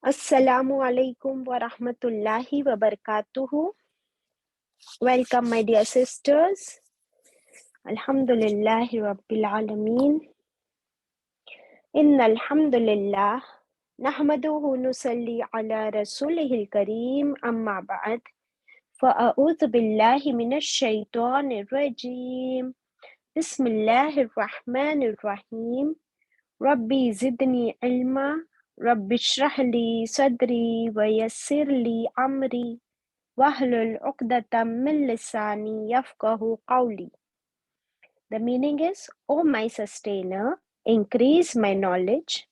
Assalamu alaikum wa rahmatullahi wa barakatuhu. Welcome, my dear sisters. Alhamdulillahi Rabbil Alameen. Inna alhamdulillah. Nahmaduhu nusalli ala rasulihil kareem amma ba'd. Fa'a'udhu billahi minash shaitanir rajim. Bismillahir rahmanir rahim. Rabbi zidni ilma. Rabbi shrah li sadri wa yassir li amri. Wahlul uqdatam min lisani yafqahu qawli. The meaning is, O my sustainer, increase my knowledge.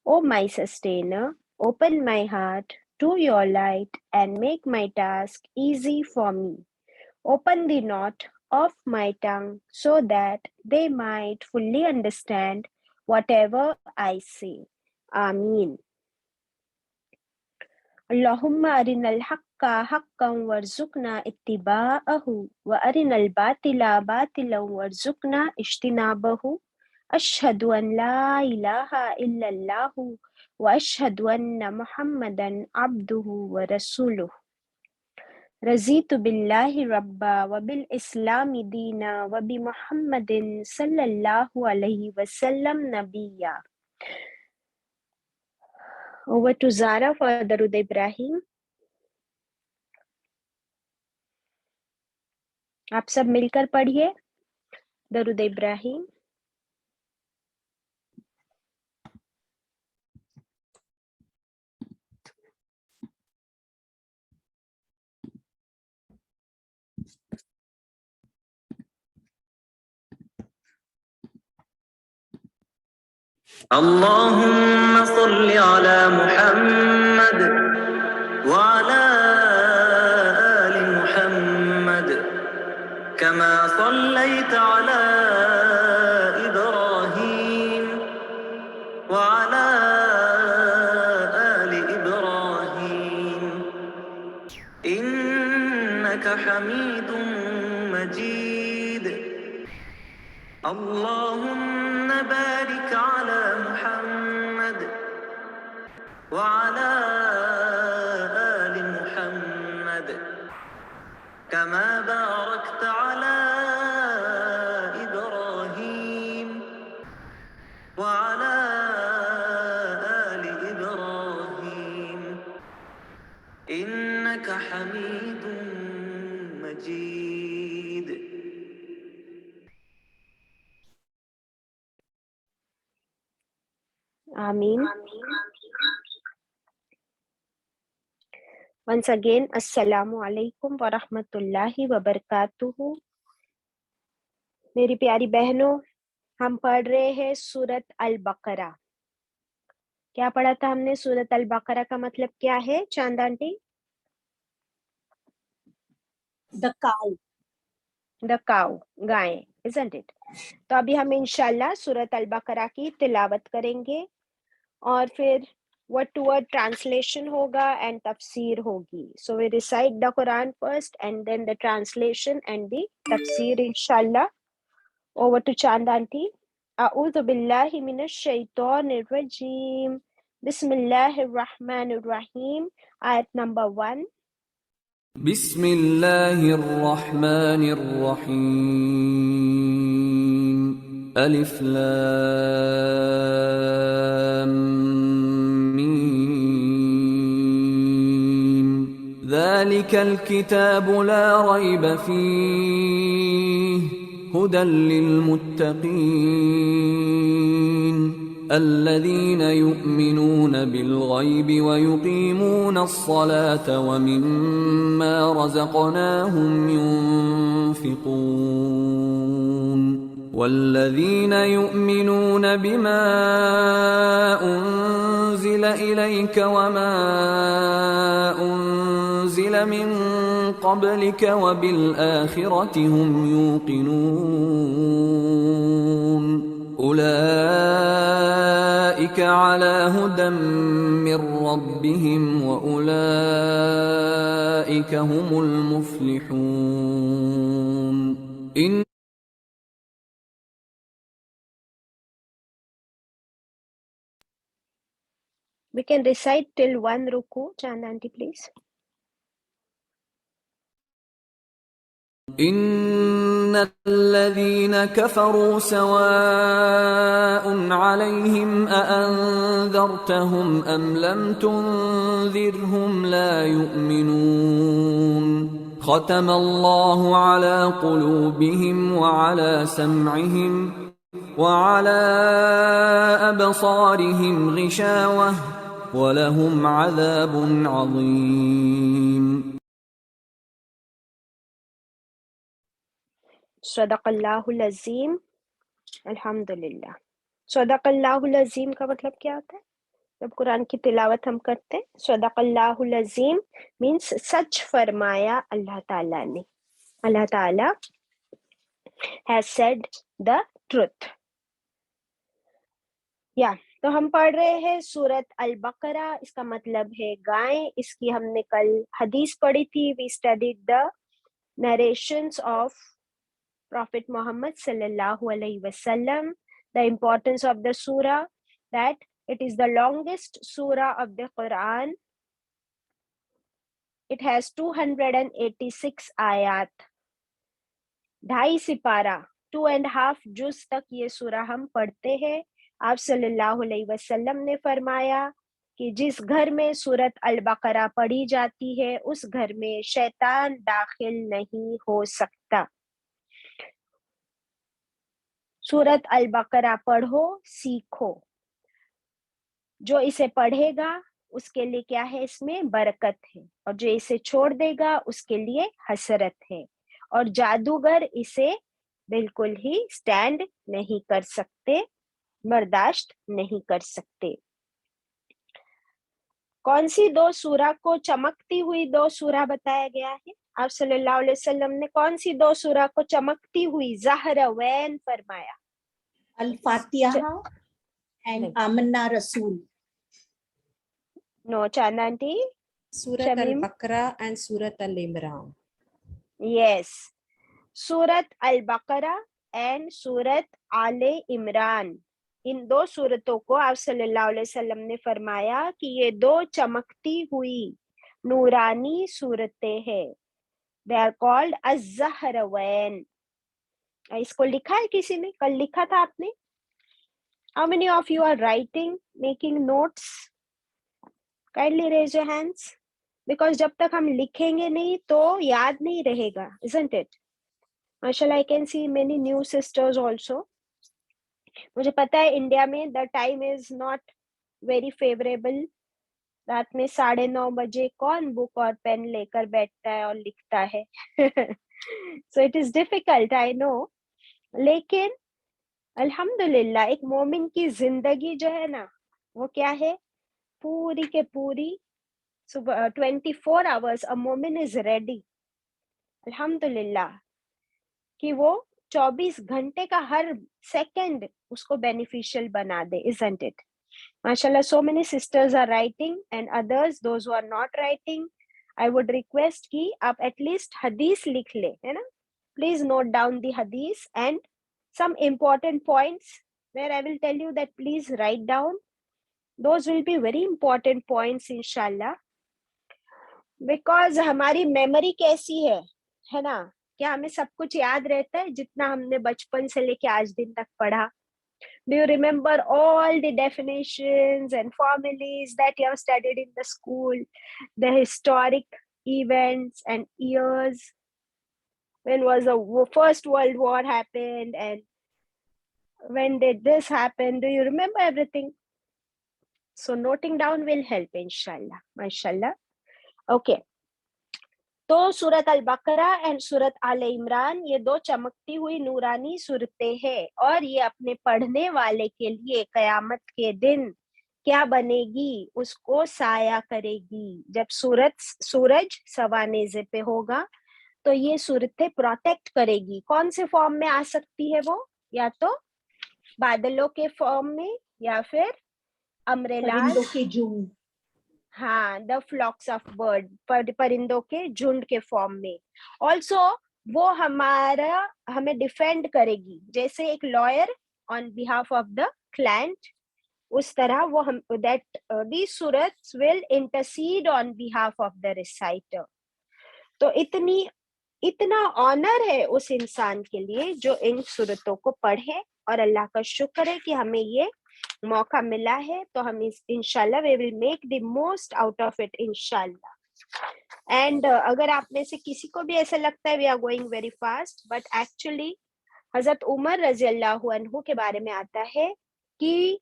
O my sustainer, open my heart to your light and make my task easy for me. Open the knot of my tongue so that they might fully understand whatever I say. Ameen. Allahumma arinal haqqa haqqan warzuqna ittiba'ahu wa arinal batila batilan warzuqna ijtinabahu. Ashhadu an la ilaha illallahu wa ashhadu anna Muhammadan abduhu wa rasuluh. Razitu billahi rabba wa bil islami dina wa bi Muhammadin sallallahu alayhi wa sallam nabiyya. Over to Zara for Darud Ibrahim. आप सब मिलकर पढ़िए दरूद इब्राहिम. اللهم صل على محمد وعلى آل محمد كما صليت على إبراهيم وعلى آل إبراهيم إنك حميد مجيد. اللهم بارك على محمد وعلى آل محمد كما باركت على إبراهيم وعلى آل إبراهيم إنك حميد مجيد. Ameen. Once again, Assalamu alaikum wa rahmatullahi wa barakatuhu. मेरी प्यारी बहनों, हम पढ़ रहे हैं सूरत अल बकरा. क्या पढ़ा था हमने? सूरत अल बकरा का मतलब क्या है चांद aunty? The cow. The cow, guy, isn't it? तो अभी हम इंशाल्लाह सूरत अल बकरा की तिलावत करेंगे और फिर word to word translation होगा and तफसीर होगी. So we recite the Quran first and then the translation and the tafsir inshallah. Over to Chand aunty. A'udhu billahi minash shaitanir rajim. Bismillahir rahmanir rahim. Ayat number 1. Bismillahir rahmanir rahim. Alif lam mim. Dhalikal kitabu la rayba fihi هدى للمتقين الذين يؤمنون بالغيب ويقيمون الصلاة ومما رزقناهم ينفقون والذين يؤمنون بما أنزل إليك وما أنزل من قبلك وبالآخرة هم يوقنون أولئك على هدى من ربهم وأولئك هم المفلحون. We can recite till 1 ruku. Chand aunty, please. إن الذين كفروا سواء عليهم أأنذرتهم أم لم تنذرهم لا يؤمنون ختم الله على قلوبهم وعلى سمعهم وعلى أبصارهم غشاوة ولهم عذاب عظيم. सदक़ल्लाहुल अज़ीम। अल्हम्दुलिल्लाह। सदक़ल्लाहुल अज़ीम का मतलब क्या होता है? जब कुरान की तिलावत हम करते हैं, सदक़ल्लाहुल अज़ीम मीन्स सच फरमाया अल्लाह ताला ने। अल्लाह ताला has said the truth. तो हम पढ़ रहे हैं सूरत अल बकरा, इसका मतलब है गाय। इसकी हमने कल हदीस पढ़ी थी। We studied the narrations of Prophet Muhammad sallallahu alaihi wasallam, the importance of the surah, that it is the longest surah of the Quran. It has 286 ayat, 2.5 Sipara, 2.5 जुज तक ये सूरा हम पढ़ते हैं। आप सल्लल्लाहु अलैहि वसल्लम ने फरमाया कि जिस घर में सूरत अल बकरा पढ़ी जाती है उस घर में शैतान दाखिल नहीं हो सकता। सूरत अल बकरा पढ़ो, सीखो। जो इसे पढ़ेगा उसके लिए क्या है? इसमें बरकत है, और जो इसे छोड़ देगा उसके लिए हसरत है। और जादूगर इसे बिल्कुल ही स्टैंड नहीं कर सकते, बर्दाश्त नहीं कर सकते। कौन सी 2 सूरा को चमकती हुई 2 सूरा बताया गया है? आप सल्लल्लाहु अलैहि वसल्लम ने कौन सी 2 सूरा को चमकती हुई ज़हरवैन फरमाया? अल फातिहा एंड नहीं। आमन्ना रसूल। No, Chanda aunty. Surat Shamim. Al-Baqarah and Surat Al-Imran. Yes, सूरत अल बकरा एंड सूरत आले इमरान, इन 2 सूरतों को आप सल्लल्लाहु अलैहि वसल्लम ने फरमाया कि ये 2 चमकती हुई नूरानी सूरतें हैं। दे आर कॉल्ड अज़-ज़हरवैन। इसको लिखा है किसी ने? कल लिखा था आपने? How many of you are writing, making notes? Kindly raise your hands, because जब तक हम लिखेंगे नहीं तो याद नहीं रहेगा, isn't it? माशाल्लाह, I can see many new sisters also. मुझे पता है इंडिया में the time is not very favourable. रात में 9:30 बजे कौन बुक और पेन लेकर बैठता है और लिखता है? So it is difficult, I know. लेकिन अल्हम्दुलिल्लाह एक मोमिन की जिंदगी जो है ना, वो क्या है? पूरी के पूरी सुबह 24 आवर्स अ मोमिन इज रेडी, अल्हम्दुलिल्लाह, कि वो 24 घंटे का हर सेकंड उसको बेनिफिशियल बना दे, isn't it? Mashallah, so many sisters are writing, and others, those who are not writing, I would request कि आप at least hadith लिख ले, है ना? Please note down the hadith and some important points where I will tell you that please write down. Those will be very important points inshallah, because हमारी memory कैसी है ना? क्या हमें सब कुछ याद रहता है जितना हमने बचपन से लेके आज दिन तक पढ़ा? Do you remember all the definitions and formulas that you have studied in the school, the historic events and years? When was the First World War happened and when did this happen? Do you remember everything? So noting down will help inshallah. Mashallah. Okay. तो सूरत अल बकरा and सूरत आले इमरान ये 2 चमकती हुई नूरानी सूरतें हैं, और ये अपने पढ़ने वाले के लिए कयामत के दिन क्या बनेगी? उसको साया करेगी। जब सूरज सवानेज़े पे होगा तो ये सूरतें प्रोटेक्ट करेगी। कौन से फॉर्म में आ सकती है वो? या तो बादलों के फॉर्म में, या फिर अम्ब्रेला, परिंदों के झुंड। हाँ, द फ्लॉक्स ऑफ बर्ड, परिंदों के झुंड के फॉर्म में। ऑल्सो वो हमें डिफेंड करेगी, जैसे एक lawyer on behalf of the client उस तरह वो हम that these surahs will intercede on behalf of the reciter. तो इतना ऑनर है उस इंसान के लिए जो इन सूरतों को पढ़े, और अल्लाह का शुक्र है कि हमें ये मौका मिला है, तो हम इंशाल्लाह we will make the most out of it इंशाल्लाह। एंड अगर आप में से किसी को भी ऐसा लगता है we are going very fast, but actually हजरत उमर रजी अल्लाह अन्हु के बारे में आता है कि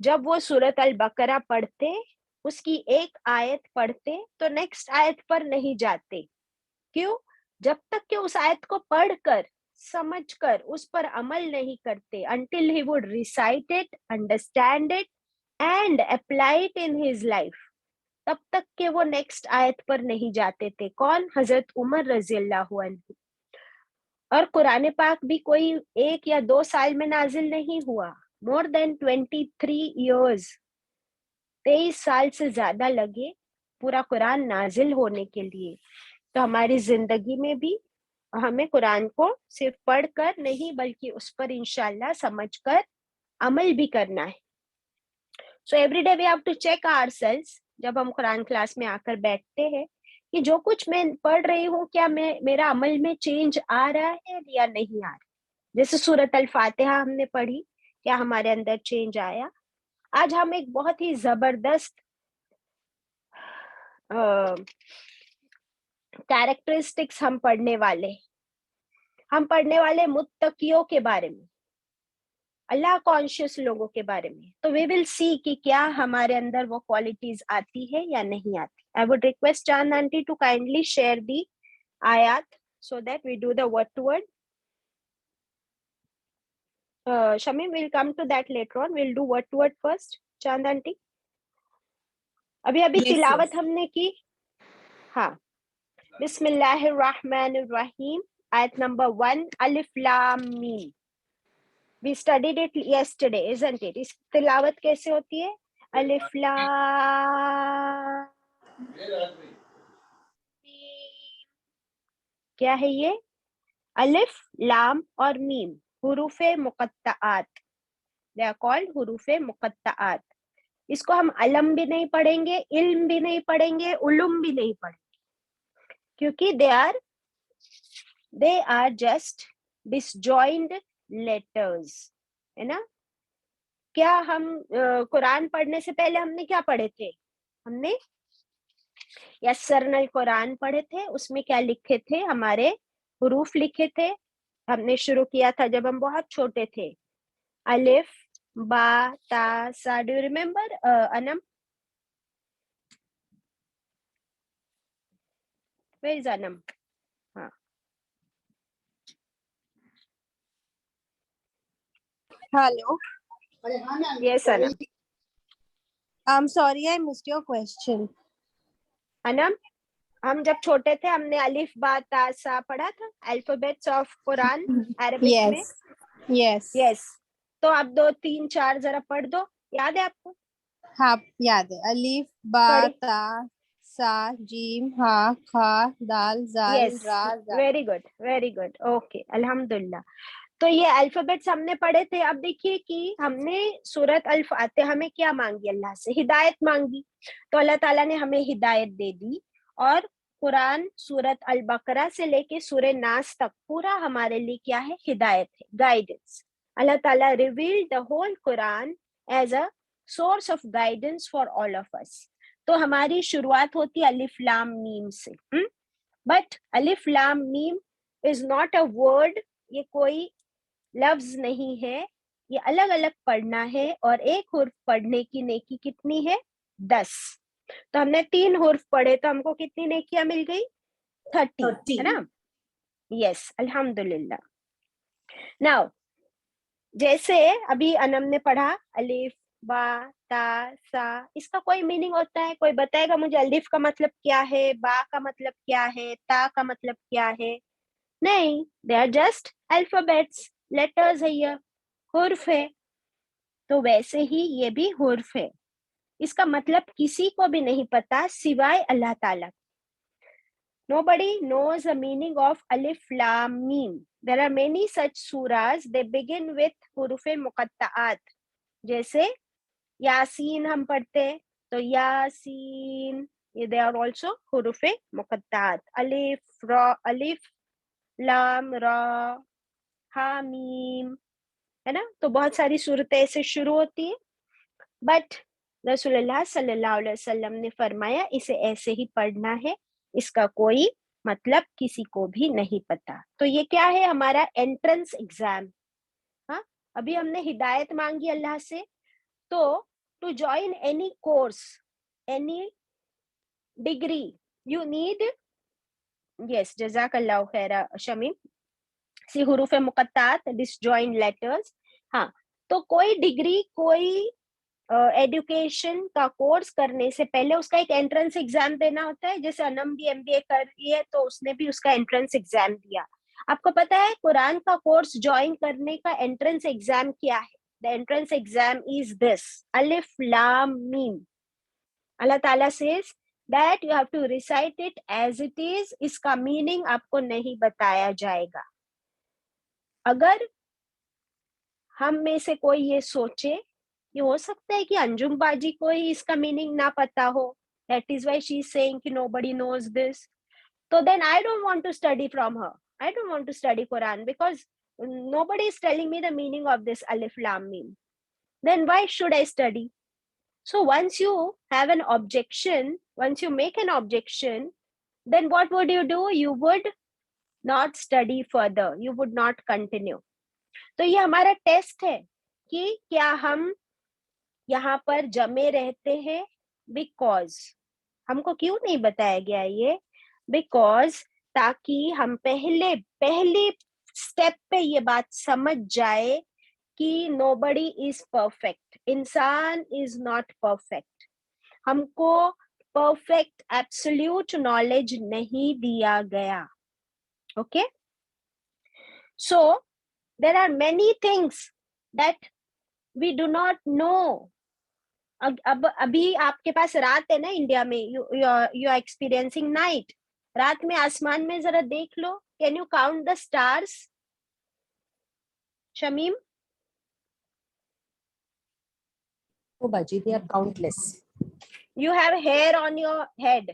जब वो सूरत अल बकरा पढ़ते, उसकी एक आयत पढ़ते तो नेक्स्ट आयत पर नहीं जाते। क्यों? जब तक कि उस आयत को पढ़कर समझकर उस पर अमल नहीं करते, until he would recite it, understand it and apply it in his life, तब तक के वो नेक्स्ट आयत पर नहीं जाते थे। कौन? हजरत उमर रजी अल्लाह अन्हु। और कुरान पाक भी कोई 1 या 2 साल में नाजिल नहीं हुआ, मोर देन 23 years, 23 साल से ज्यादा लगे पूरा कुरान नाजिल होने के लिए। तो हमारी जिंदगी में भी हमें कुरान को सिर्फ पढ़कर नहीं बल्कि उस पर इंशाल्लाह समझकर अमल भी करना है। So every day we have to check ourselves, जब हम कुरान क्लास में आकर बैठते हैं, कि जो कुछ मैं पढ़ रही हूँ क्या मेरा अमल में चेंज आ रहा है या नहीं आ रहा। जैसे सूरत अल फातिहा हमने पढ़ी, क्या हमारे अंदर चेंज आया? आज हम एक बहुत ही जबरदस्त कैरेक्टरिस्टिक्स हम पढ़ने वाले मुत्तकियों के बारे में, अल्लाह कॉन्शियस लोगों के बारे में। तो वी विल सी कि क्या हमारे अंदर वो क्वालिटीज आती है या नहीं आती। I would request Chand aunty to kindly share the आयत so that we do the word to word. Shamim, we'll come to that later on. We'll do word to word first. चांद आंटी, अभी तिलावत हमने की। हाँ, बिस्मिल्लाहिर्रहमानिर्रहीम, ayat number 1, alif lam mim. We studied it yesterday, isn't it? इस तिलावत कैसे होती है? alif lam, क्या है ये? अलिफ, लाम और मीम, हुरूफे मुक़त्तआत, they are called हुरूफे मुक़त्तआत। इसको हम अलम भी नहीं पढ़ेंगे, इल्म भी नहीं पढ़ेंगे, उलुम भी नहीं पढ़ेंगे, क्योंकि they are just disjoined letters, है ना। क्या हम कुरान पढ़ने से पहले हमने क्या पढ़े थे? हमने यस्सरनल कुरान पढ़े थे। उसमें क्या लिखे थे? हमारे हुरूफ लिखे थे। हमने शुरू किया था जब हम बहुत छोटे थे, अलिफ, बा, ता, सा। Do you remember Anam? Where is Anam? हाँ, Hello. Yes Anam. I'm sorry I missed your question. Anam, हम जब छोटे थे हमने अलिफ, बा, ता, सा पढ़ा था, अल्फाबेट्स ऑफ कुरान अरबिक में। Yes. यस, तो आप 2, 3, 4 जरा पढ़ दो, याद है आपको? हाँ, याद है। अलिफ, बा, पढ़ी। ता, सा, जीम, हा, खा, दाल, जाल, यस, रा, जा। Very good, very good, okay, अल्हम्दुलिल्लाह। तो ये अल्फाबेट्स हमने पढ़े थे। अब देखिए कि हमने सूरत अल फातिहा में क्या मांगी? अल्लाह से हिदायत मांगी, तो अल्लाह ताला ने हमें हिदायत दे दी। और कुरान सूरत अल बकरा से लेके सूरह नास तक पूरा हमारे लिए क्या है? हिदायत है, गाइडेंस। अल्लाह ताला revealed the whole Quran as a source of guidance for all of us. तो हमारी शुरुआत होती है अलिफ लाम मीम से। बट अलिफ लाम meme is not a word, ये कोई लफ्ज नहीं है, ये अलग अलग पढ़ना है। और एक हुर्फ पढ़ने की नेकी कितनी है? 10। तो हमने 3 हुर्फ पढ़े तो हमको कितनी नेकियां मिल गई? 30, है ना। यस, अल्हम्दुलिल्लाह। नाउ जैसे अभी अनम ने पढ़ा अलिफ, बा, ता, सा, इसका कोई मीनिंग होता है? कोई बताएगा मुझे? अलिफ का मतलब क्या है? बा का मतलब क्या है? ता का मतलब क्या है? नहीं, they are just alphabets, letters है, ये हुर्फ है। तो वैसे ही ये भी हुर्फ है, इसका मतलब किसी को भी नहीं पता सिवाय अल्लाह ताला। Nobody knows the meaning of alif lam mim. There are many such surahs, they begin with हुरूफ मुक़त्तआत, जैसे यासीन हम पढ़ते हैं तो यासीन, ये दे आर ऑल्सो हुरूफे मुकत्तात। अलिफ लाम रा हा मीम, है ना। तो बहुत सारी सूरतें ऐसे शुरू होती है, बट रसूलुल्लाह सल्लल्लाहु अलैहि वसल्लम ने फरमाया इसे ऐसे ही पढ़ना है, इसका कोई मतलब किसी को भी नहीं पता। तो ये क्या है, हमारा एंट्रेंस एग्जाम। हाँ, अभी हमने हिदायत मांगी अल्लाह से, तो to join any course, any degree, you need, yes जज़ाकल्लाहु खैरा शमीम, सी हुरूफ मुकत्तात, डिसजॉइंट लेटर्स। हाँ, तो कोई डिग्री, कोई एजुकेशन का कोर्स करने से पहले उसका एक एंट्रेंस एग्जाम देना होता है। जैसे अनम भी एमबीए कर रही है तो उसने भी उसका एंट्रेंस एग्जाम दिया। आपको पता है कुरान का कोर्स ज्वाइन करने का एंट्रेंस एग्जाम क्या है? The entrance exam is this, अलिफ लाम मीम। अल्लाह ताला says that you have to recite it as it is, इसका मीनिंग आपको नहीं बताया जाएगा। अगर हम में से कोई ये सोचे, ये हो सकता है कि अंजुम बाजी को ही इसका मीनिंग ना पता हो, that is why she is saying कि नोबडी नोज दिस, तो then I don't want to study from her, I don't want to study Quran because nobody is telling me the meaning of this alif lam mim. Then why should I study? So once you have an objection, once you make an objection, then what would you do? You would not study further, you would not continue. तो ये हमारा test है कि क्या हम यहाँ पर जमे रहते हैं। बिकॉज हमको क्यों नहीं बताया गया ये, बिकॉज ताकि हम पहले स्टेप पे ये बात समझ जाए कि नोबडी इज परफेक्ट, इंसान इज नॉट परफेक्ट। हमको परफेक्ट एब्सोल्यूट नॉलेज नहीं दिया गया। Okay, so there are many things that we do not know. अब अभी आपके पास रात है ना इंडिया में, you are experiencing night. रात में आसमान में जरा देख लो, can you count the stars? Shamim? Oh, Baji, they are countless. You have hair on your head,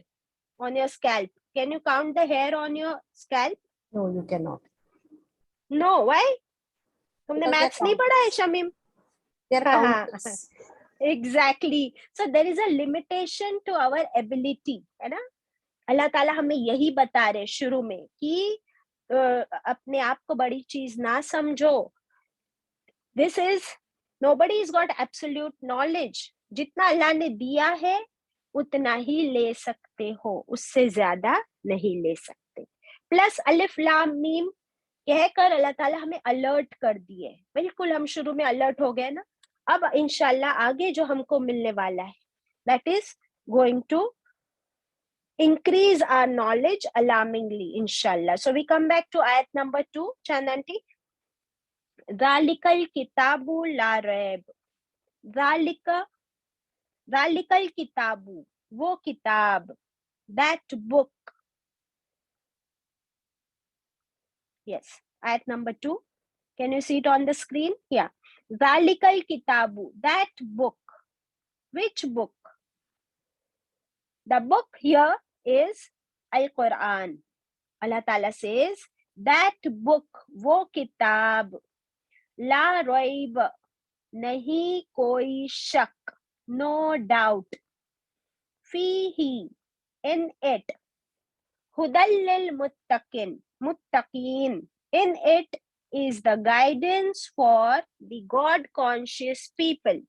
on your scalp. Can you count the hair on your scalp? No, you cannot. No, why? तुमने Because they are maths नहीं पढ़ा है Shamim? They are countless. Exactly. So there is a limitation to our ability, है ना। अल्लाह ताला हमें यही बता रहे शुरू में कि अपने आप को बड़ी चीज ना समझो। This is, nobody has got absolute knowledge. जितना अल्लाह ने दिया है उतना ही ले सकते हो, उससे ज्यादा नहीं ले सकते। प्लस अलिफ लाम मीम कहकर अल्लाह ताला हमें अलर्ट कर दिए। बिल्कुल हम शुरू में अलर्ट हो गए ना, अब इंशाल्लाह आगे जो हमको मिलने वाला है, that is going to increase our knowledge alarmingly, inshallah. So we come back to ayat number 2, Chandanti. Zalikal kitabu la raib. Zalikal kitabu, वो किताब, that book. Yes, ayat number 2. Can you see it on the screen? Yeah. Zalikal kitabu, that book. Which book? The book here is Al-Quran. Allah Ta'ala says, that book, वो किताब, la raib, नहीं कोई शक, no doubt, fihi, in it, hudal lil muttaqin, in it is the guidance for the God conscious people.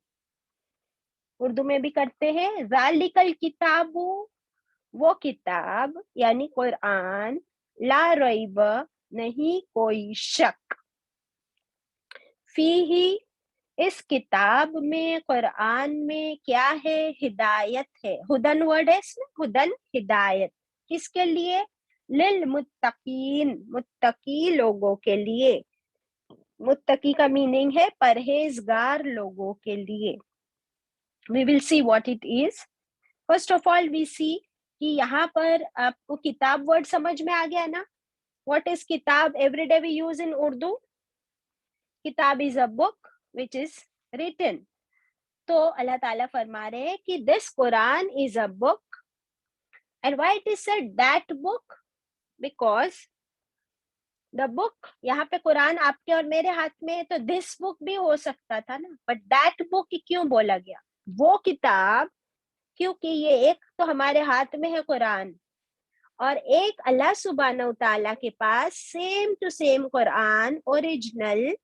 Urdu में भी करते हैं, ज़ालिकल किताबु, वो किताब यानी कुरान, ला रैब, नहीं कोई शक, फीही, इस किताब में, कुरान में क्या है? हिदायत है। हुदन वर्ड है इसमें, हुदन हिदायत, किसके लिए? लिल मुत्तकीन, मुत्तकी लोगों के लिए। मुत्तकी का मीनिंग है परहेजगार लोगों के लिए। We will see what it is. First of all, we see कि यहाँ पर आपको किताब वर्ड समझ में आ गया ना? What is किताब? Every day we use in Urdu. किताब is a book which is written. तो अल्लाह ताला फरमा रहे हैं कि this Quran is a book and why it is said that book, because the book, यहाँ पे कुरान आपके और मेरे हाथ में है तो दिस बुक भी हो सकता था ना, बट दैट बुक क्यों बोला गया, वो किताब, क्योंकि ये एक तो हमारे हाथ में है कुरान और एक अल्लाह सुब्हानहू तआला के पास सेम टू सेम कुरान ओरिजिनल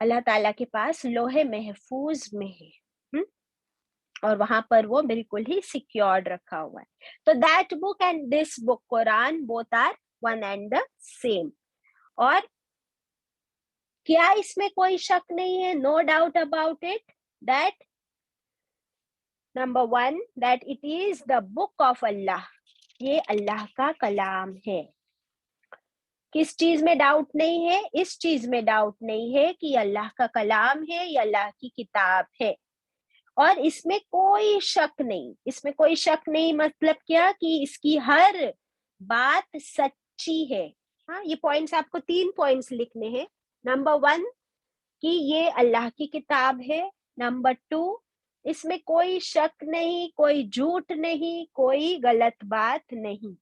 अल्लाह ताला के पास लोहे महफूज में है, और वहां पर वो बिल्कुल ही सिक्योर्ड रखा हुआ है। तो that book and this book कुरान both are one and the same. और क्या इसमें कोई शक नहीं है, no doubt about it, that number one that it is the book of अल्लाह, ये अल्लाह का कलाम है। किस चीज में डाउट नहीं है, इस चीज में डाउट नहीं है कि अल्लाह का कलाम है, ये अल्लाह की किताब है, और इसमें कोई शक नहीं, इसमें कोई शक नहीं मतलब क्या कि इसकी हर बात सच्ची है। हाँ, ये पॉइंट्स आपको 3 पॉइंट्स लिखने हैं। नंबर 1 कि ये अल्लाह की किताब है। नंबर 2 इसमें कोई शक नहीं, कोई झूठ नहीं, कोई गलत बात नहीं,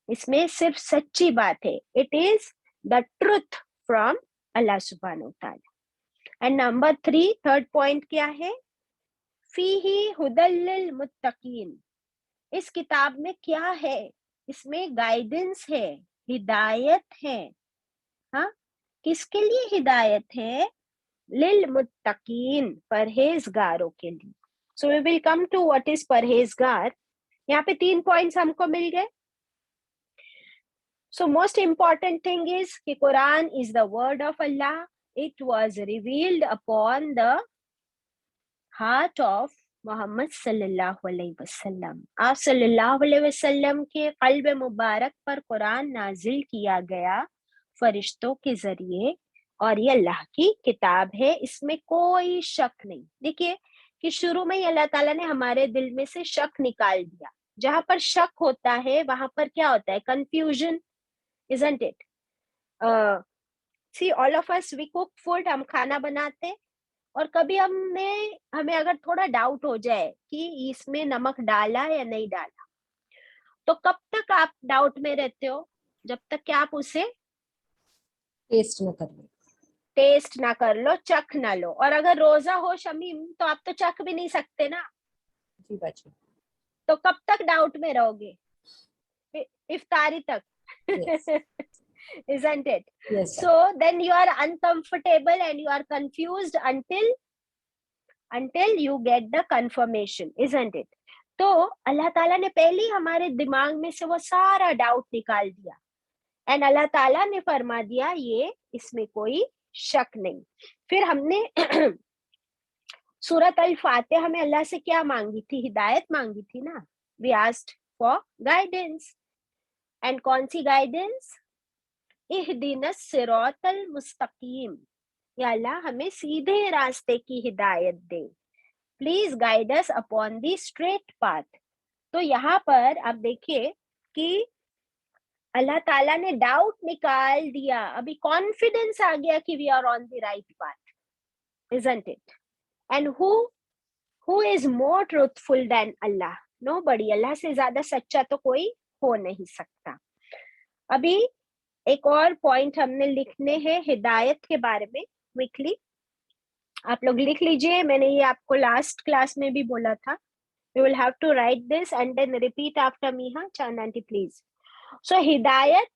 इसमें सिर्फ सच्ची बात है। It is the truth from अल्लाह सुब्हानहू तआला। एंड नंबर 3 थर्ड पॉइंट क्या है, फीही हुदल लिल मुत्तकीन, इस किताब में क्या है, इसमें गाइडेंस है, हिदायत है। हाँ, किसके लिए हिदायत है, लिल मुत्तकीन, परहेजगारों के लिए। So we will come to what is परहेजगार। यहाँ पे 3 पॉइंट्स हमको मिल गए। So most important thing is कि Quran is the word of Allah. It was revealed upon the heart of Muhammad sallallahu alaihi wasallam. आप सल्लल्लाहु अलैहि वसल्लम के क़ल्ब मुबारक पर कुरान नाजिल किया गया फरिश्तों के जरिए, और ये अल्लाह की किताब है, इसमें कोई शक नहीं। देखिए कि शुरू में ही अल्लाह ताला ने हमारे दिल में से शक निकाल दिया। जहां पर शक होता है वहां पर क्या होता है, confusion, isn't it? See, all of us we cook food, हम खाना बनाते, और कभी हमें अगर थोड़ा डाउट हो जाए कि इसमें नमक डाला या नहीं डाला, तो कब तक आप डाउट में रहते हो, जब तक कि आप उसे टेस्ट न कर लो। टेस्ट ना कर लो, चख ना लो। और अगर रोजा हो शमीम तो आप तो चख भी नहीं सकते ना, जी बाजी। तो कब तक डाउट में रहोगे, इफ्तारी तक। Yes. Isn't it? Yes, sir. So then you are uncomfortable and you are confused until you get the confirmation, isn't it? तो अल्लाह ताला ने पहले ही हमारे दिमाग में से वो सारा डाउट निकाल दिया, एंड अल्लाह ताला ने फरमा दिया ये इसमें कोई शक नहीं। फिर हमने सूरत अल फातिहा में अल्लाह से क्या मांगी थी, हिदायत मांगी थी ना। We asked for guidance, and कौन सी गाइडेंस, इहदिनस सिरातल मुस्तकीम, या अल्लाह हमें सीधे रास्ते की हिदायत दे, please guide us upon the straight path. तो यहाँ पर आप देखिए कि अल्लाह ताला ने डाउट निकाल दिया, अभी कॉन्फिडेंस आ गया कि we are on the right path, isn't it? And who is more truthful than अल्लाह? नोबडी, अल्लाह से ज्यादा सच्चा तो कोई हो नहीं सकता। अभी एक और पॉइंट हमने लिखने हैं हिदायत के बारे में, क्विकली आप लोग लिख लीजिए। मैंने ये आपको लास्ट क्लास में भी बोला था। You will have to write this and then repeat after me. हाँ चांद आंटी प्लीज। सो हिदायत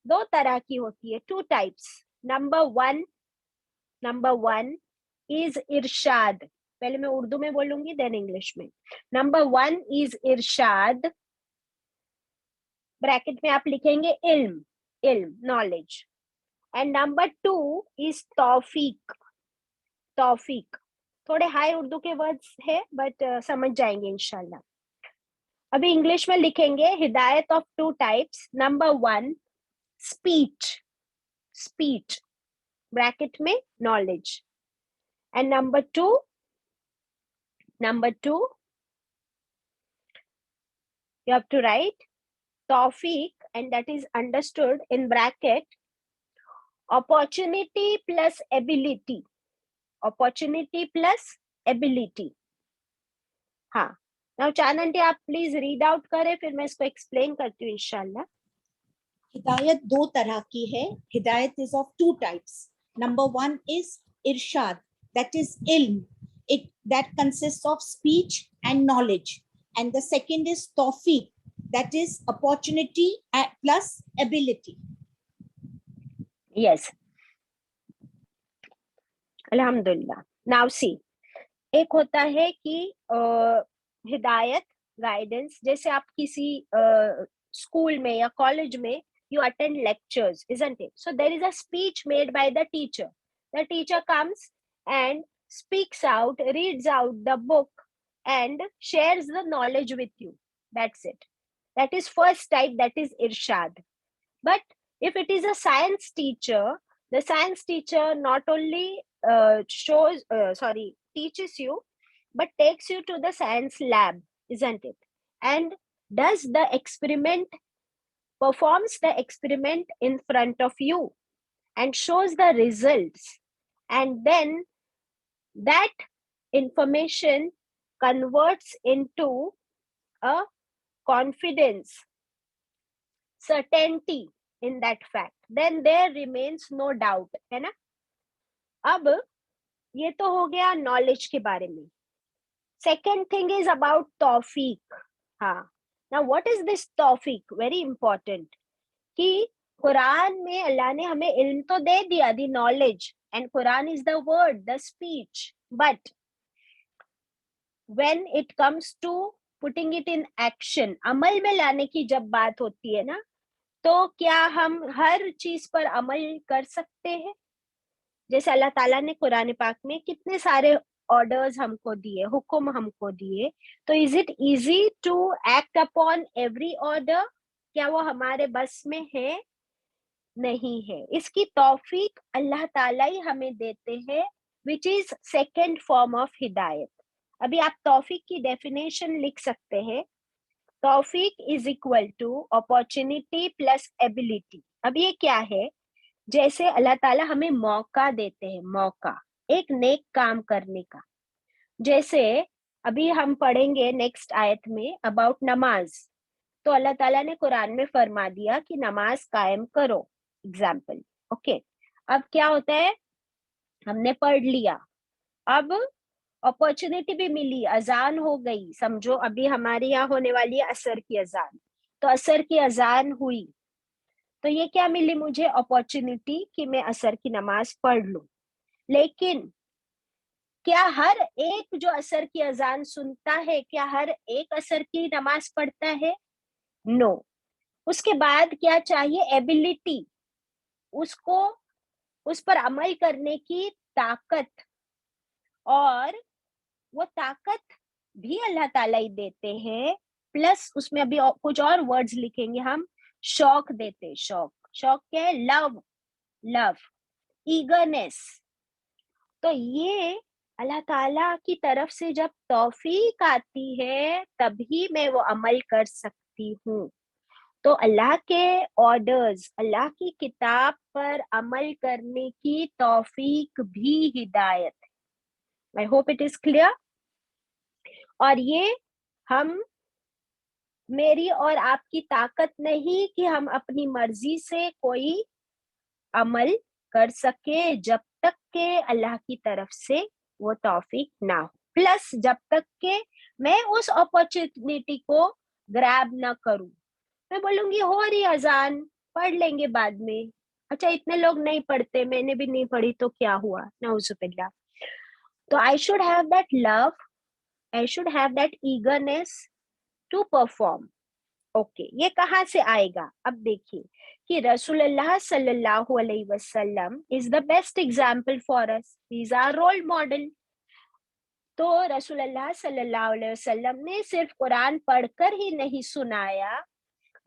2 तरह की होती है, 2 टाइप्स। नंबर वन इज इरशाद, पहले मैं उर्दू में बोलूंगी देन इंग्लिश में। नंबर 1 इज इरशाद, ब्रैकेट में आप लिखेंगे इल्म, नॉलेज। एंड नंबर 2 इज तौफीक। थोड़े हाई उर्दू के वर्ड्स है बट समझ जाएंगे इंशाल्लाह। अभी इंग्लिश में लिखेंगे हिदायत of 2 types. Number 1 speech, bracket में knowledge. And number 2 you have to write tawfiq, and that is understood in bracket opportunity plus ability, opportunity plus ability. हाँ, नाउ चांद आंटी आप प्लीज रीड आउट करें, फिर मैं इसको एक्सप्लेन करती हूँ इंशाल्लाह। हिदायत दो तरह की है. हिदायत is of two types. Number one is irshad, that is ilm. That consists of speech and knowledge. And the second is tawfiq, that is opportunity plus ability. Yes, अल्हम्दुलिल्लाह। नाउ सी, एक होता है कि हिदायत, गाइडेंस, जैसे आप किसी school में या कॉलेज में you attend lectures, isn't it? So there is a speech made by the teacher. The teacher comes and speaks out, reads out the book and shares the knowledge with you. That's it. That is first type, that is irshad. But if it is a science teacher, the science teacher not only teaches you, but takes you to the science lab, isn't it? And does the experiment, performs the experiment in front of you and shows the results, and then that information converts into a confidence, certainty in that fact, then there remains no doubt, है ना? अब ये तो हो गया knowledge के बारे में. सेकेंड थिंग इज अबाउट तौफीक. हाँ, नाउ व्हाट इज दिस तौफीक? वेरी इंपॉर्टेंट कि कुरान में अल्लाह ने हमें इल्म तो दे दिया, द नॉलेज, एंड कुरान is the word, the speech, but when it comes to putting it in action, अमल में लाने की जब बात होती है ना, तो क्या हम हर चीज पर अमल कर सकते हैं? जैसे अल्लाह ताला ने कुरान पाक में कितने सारे ऑर्डर्स हमको दिए, हुक्म हमको दिए, तो is it easy to act upon every order? क्या वो हमारे बस में है? नहीं है. इसकी तौफीक अल्लाह ताला ही हमें देते हैं, which is second form of हिदायत. अभी आप तौफीक की डेफिनेशन लिख सकते हैं. तौफीक is equal to opportunity plus ability. अब ये क्या है? जैसे अल्लाह ताला हमें मौका देते हैं, मौका एक नेक काम करने का. जैसे अभी हम पढ़ेंगे नेक्स्ट आयत में अबाउट नमाज, तो अल्लाह ताला ने कुरान में फरमा दिया कि नमाज कायम करो, एग्जाम्पल. ओके, अब क्या होता है? हमने पढ़ लिया, अब अपॉर्चुनिटी भी मिली, अजान हो गई. समझो अभी हमारे यहाँ होने वाली है असर की अजान, तो असर की अजान हुई, तो ये क्या मिली मुझे? अपॉर्चुनिटी कि मैं असर की नमाज पढ़ लूं. लेकिन क्या हर एक जो असर की अजान सुनता है, क्या हर एक असर की नमाज पढ़ता है? नो. उसके बाद क्या चाहिए? एबिलिटी, उसको उस पर अमल करने की ताकत, और वो ताकत भी अल्लाह ताला ही देते हैं. प्लस उसमें अभी कुछ और वर्ड्स लिखेंगे हम, शौक देते. शौक, शौक क्या है? Love, love, eagerness. तो ये अल्लाह ताला की तरफ से जब तौफीक आती है, तभी मैं वो अमल कर सकती हूँ. तो अल्लाह के ऑर्डर्स, अल्लाह की किताब पर अमल करने की तौफीक भी हिदायत है. I hope it is clear. और ये हम, मेरी और आपकी ताकत नहीं कि हम अपनी मर्जी से कोई अमल कर सके, जब तक के अल्लाह की तरफ से वो तौफीक ना हो. प्लस जब तक के मैं उस अपॉर्चुनिटी को ग्रैब ना करूं. मैं बोलूंगी हो रही अजान, पढ़ लेंगे बाद में. अच्छा, इतने लोग नहीं पढ़ते, मैंने भी नहीं पढ़ी, तो क्या हुआ? नाउजुबिल्लाह. तो I should have that love, I should have that eagerness to perform. Okay, ये कहाँ से आएगा? अब देखिए कि रसूलुल्लाह सल्लल्लाहु अलैहि वसल्लम is the best example for us, he is our role model. तो रसूलुल्लाह सल्लल्लाहु अलैहि वसल्लम ने सिर्फ कुरान पढ़कर ही नहीं सुनाया,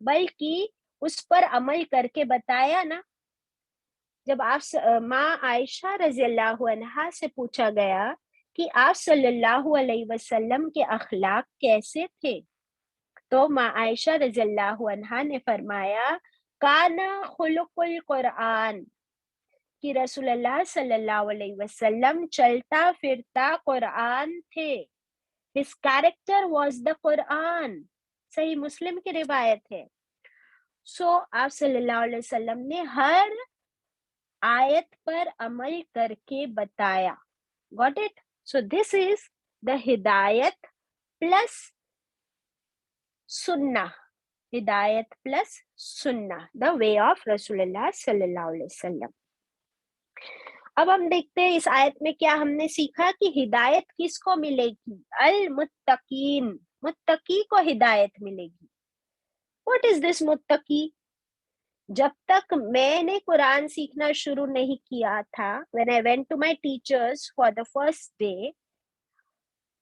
बल्कि उस पर अमल करके बताया ना. जब आप माँ आयशा रजी अल्लाह अन्हा से पूछा गया कि आप सल्लल्लाहु अलैहि वसल्लम के अखलाक कैसे थे, तो माँ आयशा रजी अल्लाह अन्हा ने फरमाया, काना खुलुकुल कुरान, कि रसूलुल्लाह सल्लल्लाहु अलैहि वसल्लम चलता फिरता कुरान थे। His character was the Quran. सही मुस्लिम की रिवायत है। आप सल्लल्लाहु अलैहि वसल्लम ने हर आयत पर अमल करके बताया। Got it? So this is the hidayat plus sunnah. Hidayat plus sunnah, the way of Rasulullah sallallahu alaihi wasallam. अब हम देखते हैं इस आयत में क्या हमने सीखा कि हिदायत किसको मिलेगी? अल मुत्तकीन, मुत्तकी को हिदायत मिलेगी। What is this Muttaqi? जब तक मैंने कुरान सीखना शुरू नहीं किया था, when I went to my teachers for the first day,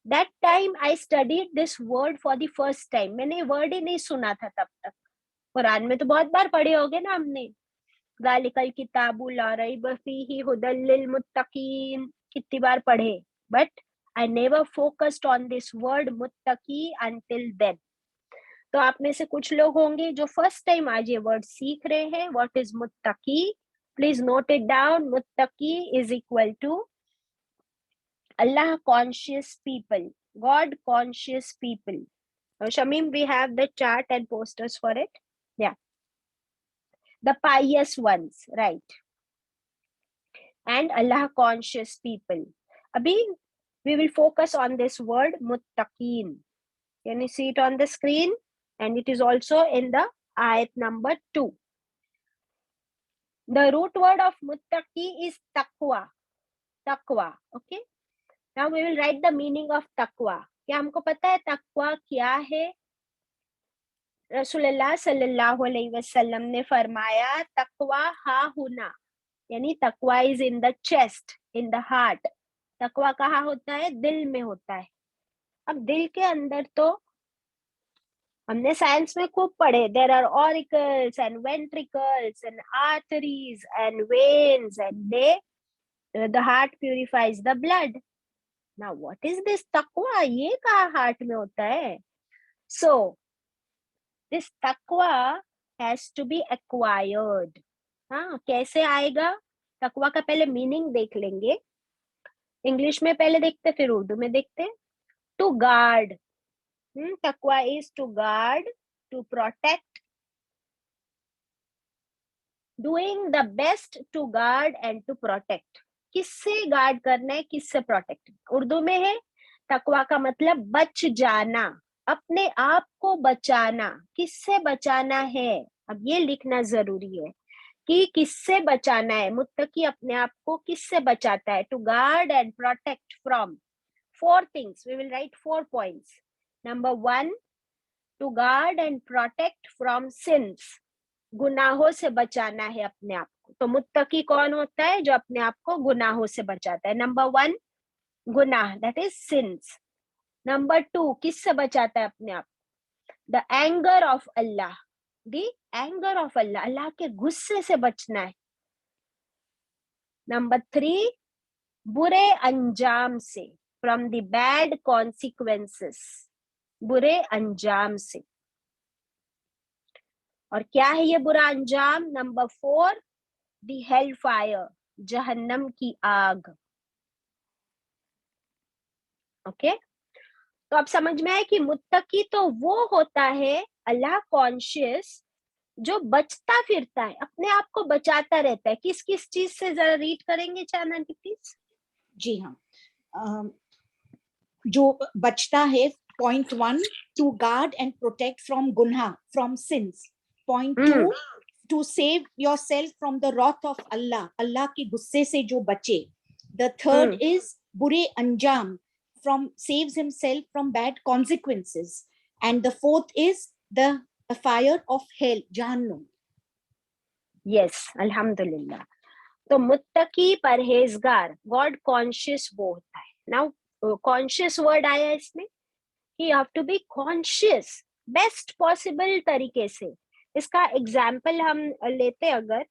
that time I studied this word for the first time. मैंने वर्ड ही नहीं सुना था तब तक। कुरान में तो बहुत बार पढ़े होंगे ना हमने, ज़ालिकल किताबु ला रैब फीही हुदल लिल मुत्तकीन, कितनी बार पढ़े, but I never focused on this word Muttaqi until then. तो आप में से कुछ लोग होंगे जो फर्स्ट टाइम आज ये वर्ड सीख रहे हैं। व्हाट इज मुत्तकी? Please note it down. मुत्तकी इज इक्वल टू अल्लाह conscious people, God conscious people. Shamim, we have the chart and posters for it. Yeah, the pious ones, right? And Allah conscious people. Abhi we will focus on this word muttaqeen. Can you see it on the screen? And it is also in the ayat number 2. The root word of muttaqi is taqwa. Taqwa, okay? Now we will write the meaning of taqwa. क्या हमको पता है तकवा क्या है? रसूलुल्लाह सल्लल्लाहु अलैहि वसल्लम ने फरमाया तकवा हा हुना, यानी तकवा is in the chest, in the heart. तकवा कहाँ होता है? दिल में होता है। अब दिल के अंदर तो हमने साइंस में खूब पढ़े, there are auricles and ventricles and arteries and veins and the heart purifies the blood. Now what is this तकवा? ये कहाँ हार्ट में होता है? सो दिस तकवा हैज टू बी एक्वायर्ड। हाँ, कैसे आएगा? तकवा का पहले मीनिंग देख लेंगे, इंग्लिश में पहले देखते फिर उर्दू में देखते। To guard, taqwa is to guard, to protect, doing the best to guard and to protect. किससे गार्ड करना है, किससे प्रोटेक्ट? उर्दू में है तकवा का मतलब बच जाना, अपने आप को बचाना। किससे बचाना है? अब ये लिखना जरूरी है कि किससे बचाना है। मुत्तकी अपने आप को किससे बचाता है? To guard and protect from 4 things. We will write 4 points. Number 1, to guard and protect from sins. गुनाहों से बचाना है अपने आप को। तो मुत्तकी कौन होता है? जो अपने आप को गुनाहों से बचाता है। नंबर 1 गुनाह, that is sins. नंबर 2 किससे बचाता है अपने आप? The anger of Allah. The anger of Allah. अल्लाह के गुस्से से बचना है। नंबर 3 बुरे अंजाम से, from the bad consequences. बुरे अंजाम से। और क्या है ये बुरा अंजाम? नंबर 4 द हेल फायर, जहन्नम की आग। ओके, तो अब समझ में आए कि मुत्तकी तो वो होता है अल्लाह कॉन्शियस जो बचता फिरता है, अपने आप को बचाता रहता है। किस किस चीज से? जरा रीड करेंगे चांद आंटी प्लीज। जी हाँ, जो बचता है, point 1 to guard and protect from gunha, from sins. Point 2 to save yourself from the wrath of Allah, Allah के गुस्से से जो बचे. The third is बुरे अंजाम, from saves himself from bad consequences. And the fourth is the fire of hell, Jahannam. Yes, अल्हम्दुलिल्लाह। तो Muttaqi परहेजगार, God conscious वो होता है। नाउ कॉन्शियस वर्ड आया इसमें कि you have to be conscious best possible तरीके से। इसका एग्जाम्पल हम लेते अगर,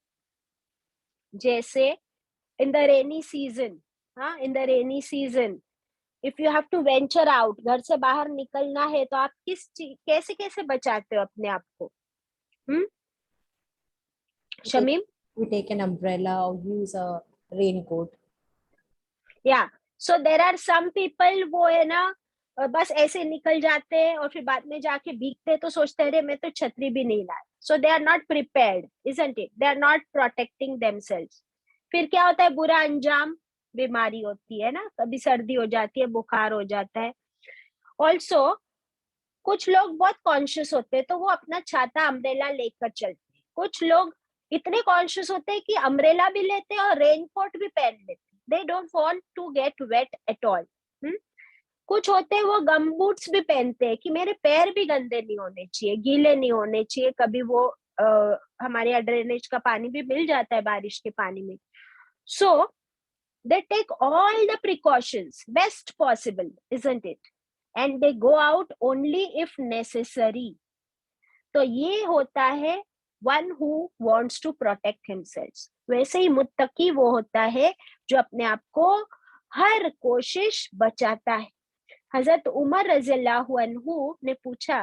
जैसे इन द रेनी सीजन, हाँ, in the rainy season if you have to venture out, घर से बाहर निकलना है, तो आप कैसे कैसे बचाते हो अपने आप को? Shamim, We take an umbrella or use a raincoat. या सो देर आर सम पीपल, वो है ना बस ऐसे निकल जाते हैं और फिर बाद में जाके भीगते तो सोचते हैं मैं तो छतरी भी नहीं लाया. So they are not prepared, isn't it? They are not protecting themselves. फिर क्या होता है? बुरा अंजाम, बीमारी होती है ना, कभी सर्दी हो जाती है, बुखार हो जाता है. ऑल्सो कुछ लोग बहुत कॉन्शियस होते हैं तो वो अपना छाता अम्ब्रेला लेकर चलते हैं. कुछ लोग इतने कॉन्शियस होते हैं कि अम्ब्रेला भी लेते हैं और रेनकोट भी पहन लेते हैं. They don't want to get wet at all. कुछ होते हैं वो गम बूट्स भी पहनते हैं कि मेरे पैर भी गंदे नहीं होने चाहिए, गीले नहीं होने चाहिए. कभी वो हमारे यहाँ ड्रेनेज का पानी भी मिल जाता है बारिश के पानी में. सो they take all the precautions best possible, isn't it? And they go out only if necessary. तो ये होता है one who wants to protect himself. वैसे ही मुत्तकी वो होता है जो अपने आप को हर कोशिश बचाता है. हजरत उमर रज़ियल्लाहु अन्हु ने पूछा